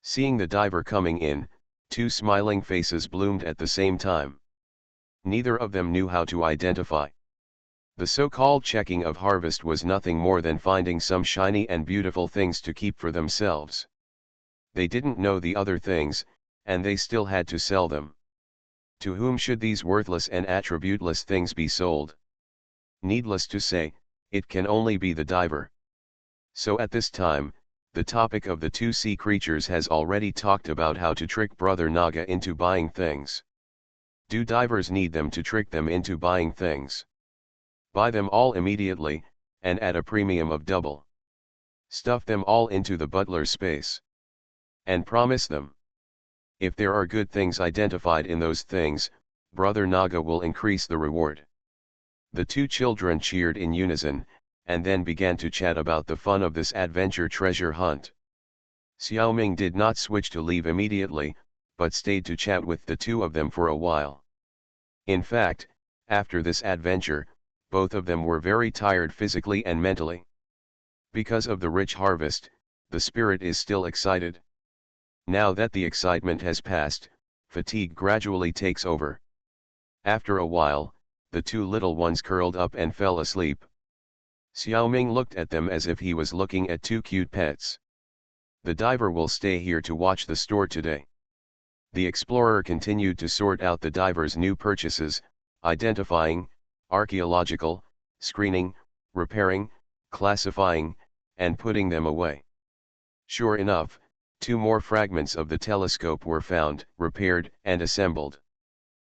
S1: Seeing the diver coming in, 2 smiling faces bloomed at the same time. Neither of them knew how to identify. The so-called checking of harvest was nothing more than finding some shiny and beautiful things to keep for themselves. They didn't know the other things, and they still had to sell them. To whom should these worthless and attributeless things be sold? Needless to say, it can only be the diver. So at this time, the topic of the 2 sea creatures has already talked about how to trick Brother Naga into buying things. Do divers need them to trick them into buying things? Buy them all immediately, and at a premium of double. Stuff them all into the butler's space. And promise them. If there are good things identified in those things, Brother Naga will increase the reward. The 2 children cheered in unison, and then began to chat about the fun of this adventure treasure hunt. Xiaoming did not switch to leave immediately, but stayed to chat with the 2 of them for a while. In fact, after this adventure, both of them were very tired physically and mentally. Because of the rich harvest, the spirit is still excited. Now that the excitement has passed, fatigue gradually takes over. After a while, the 2 little ones curled up and fell asleep. Xiaoming looked at them as if he was looking at 2 cute pets. The diver will stay here to watch the store today. The explorer continued to sort out the diver's new purchases, identifying, archaeological, screening, repairing, classifying, and putting them away. Sure enough, 2 more fragments of the telescope were found, repaired, and assembled.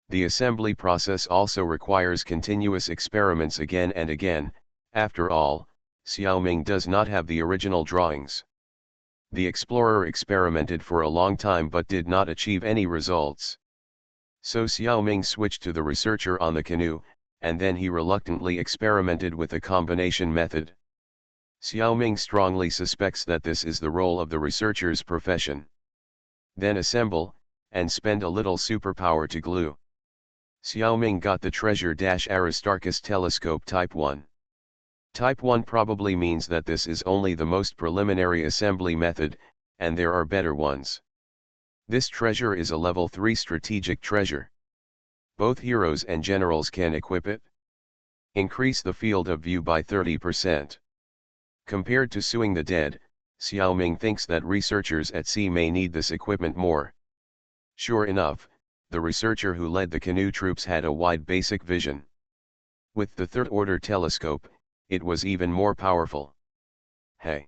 S1: The assembly process also requires continuous experiments again and again. After all, Xiaoming does not have the original drawings. The explorer experimented for a long time but did not achieve any results. So Xiaoming switched to the researcher on the canoe, and then he reluctantly experimented with the combination method. Xiaoming strongly suspects that this is the role of the researcher's profession. Then assemble, and spend a little superpower to glue. Xiaoming got the treasure-Aristarchus telescope Type 1. Type 1 probably means that this is only the most preliminary assembly method, and there are better ones. This treasure is a level 3 strategic treasure. Both heroes and generals can equip it. Increase the field of view by 30%. Compared to suing the dead, Xiaoming thinks that researchers at sea may need this equipment more. Sure enough, the researcher who led the canoe troops had a wide basic vision. With the third-order telescope, it was even more powerful. Hey!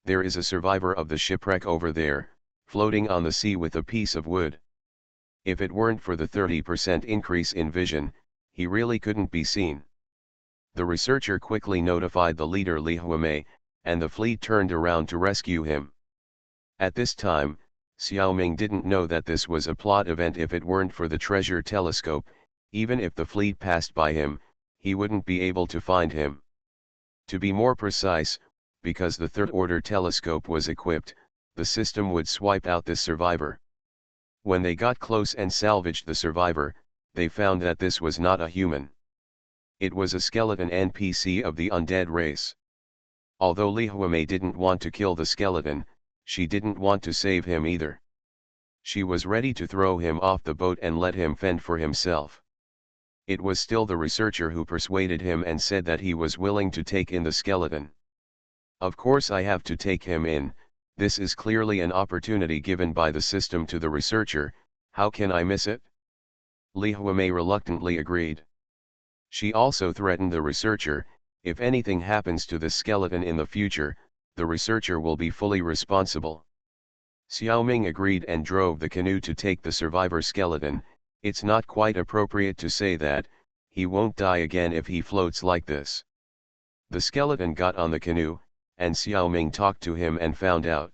S1: There is a survivor of the shipwreck over there, floating on the sea with a piece of wood. If it weren't for the 30% increase in vision, he really couldn't be seen. The researcher quickly notified the leader Li Huamei, and the fleet turned around to rescue him. At this time, Xiaoming didn't know that this was a plot event. If it weren't for the treasure telescope, even if the fleet passed by him, he wouldn't be able to find him. To be more precise, because the third-order telescope was equipped, the system would swipe out this survivor. When they got close and salvaged the survivor, they found that this was not a human. It was a skeleton NPC of the undead race. Although Li Huamei didn't want to kill the skeleton, she didn't want to save him either. She was ready to throw him off the boat and let him fend for himself. It was still the researcher who persuaded him and said that he was willing to take in the skeleton. Of course I have to take him in, this is clearly an opportunity given by the system to the researcher, how can I miss it? Li Huamei reluctantly agreed. She also threatened the researcher, if anything happens to the skeleton in the future, the researcher will be fully responsible. Xiaoming agreed and drove the canoe to take the survivor skeleton. It's not quite appropriate to say that, he won't die again if he floats like this. The skeleton got on the canoe, and Xiaoming talked to him and found out.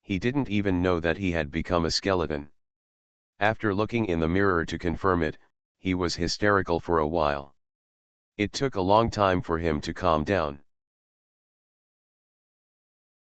S1: He didn't even know that he had become a skeleton. After looking in the mirror to confirm it, he was hysterical for a while. It took a long time for him to calm down.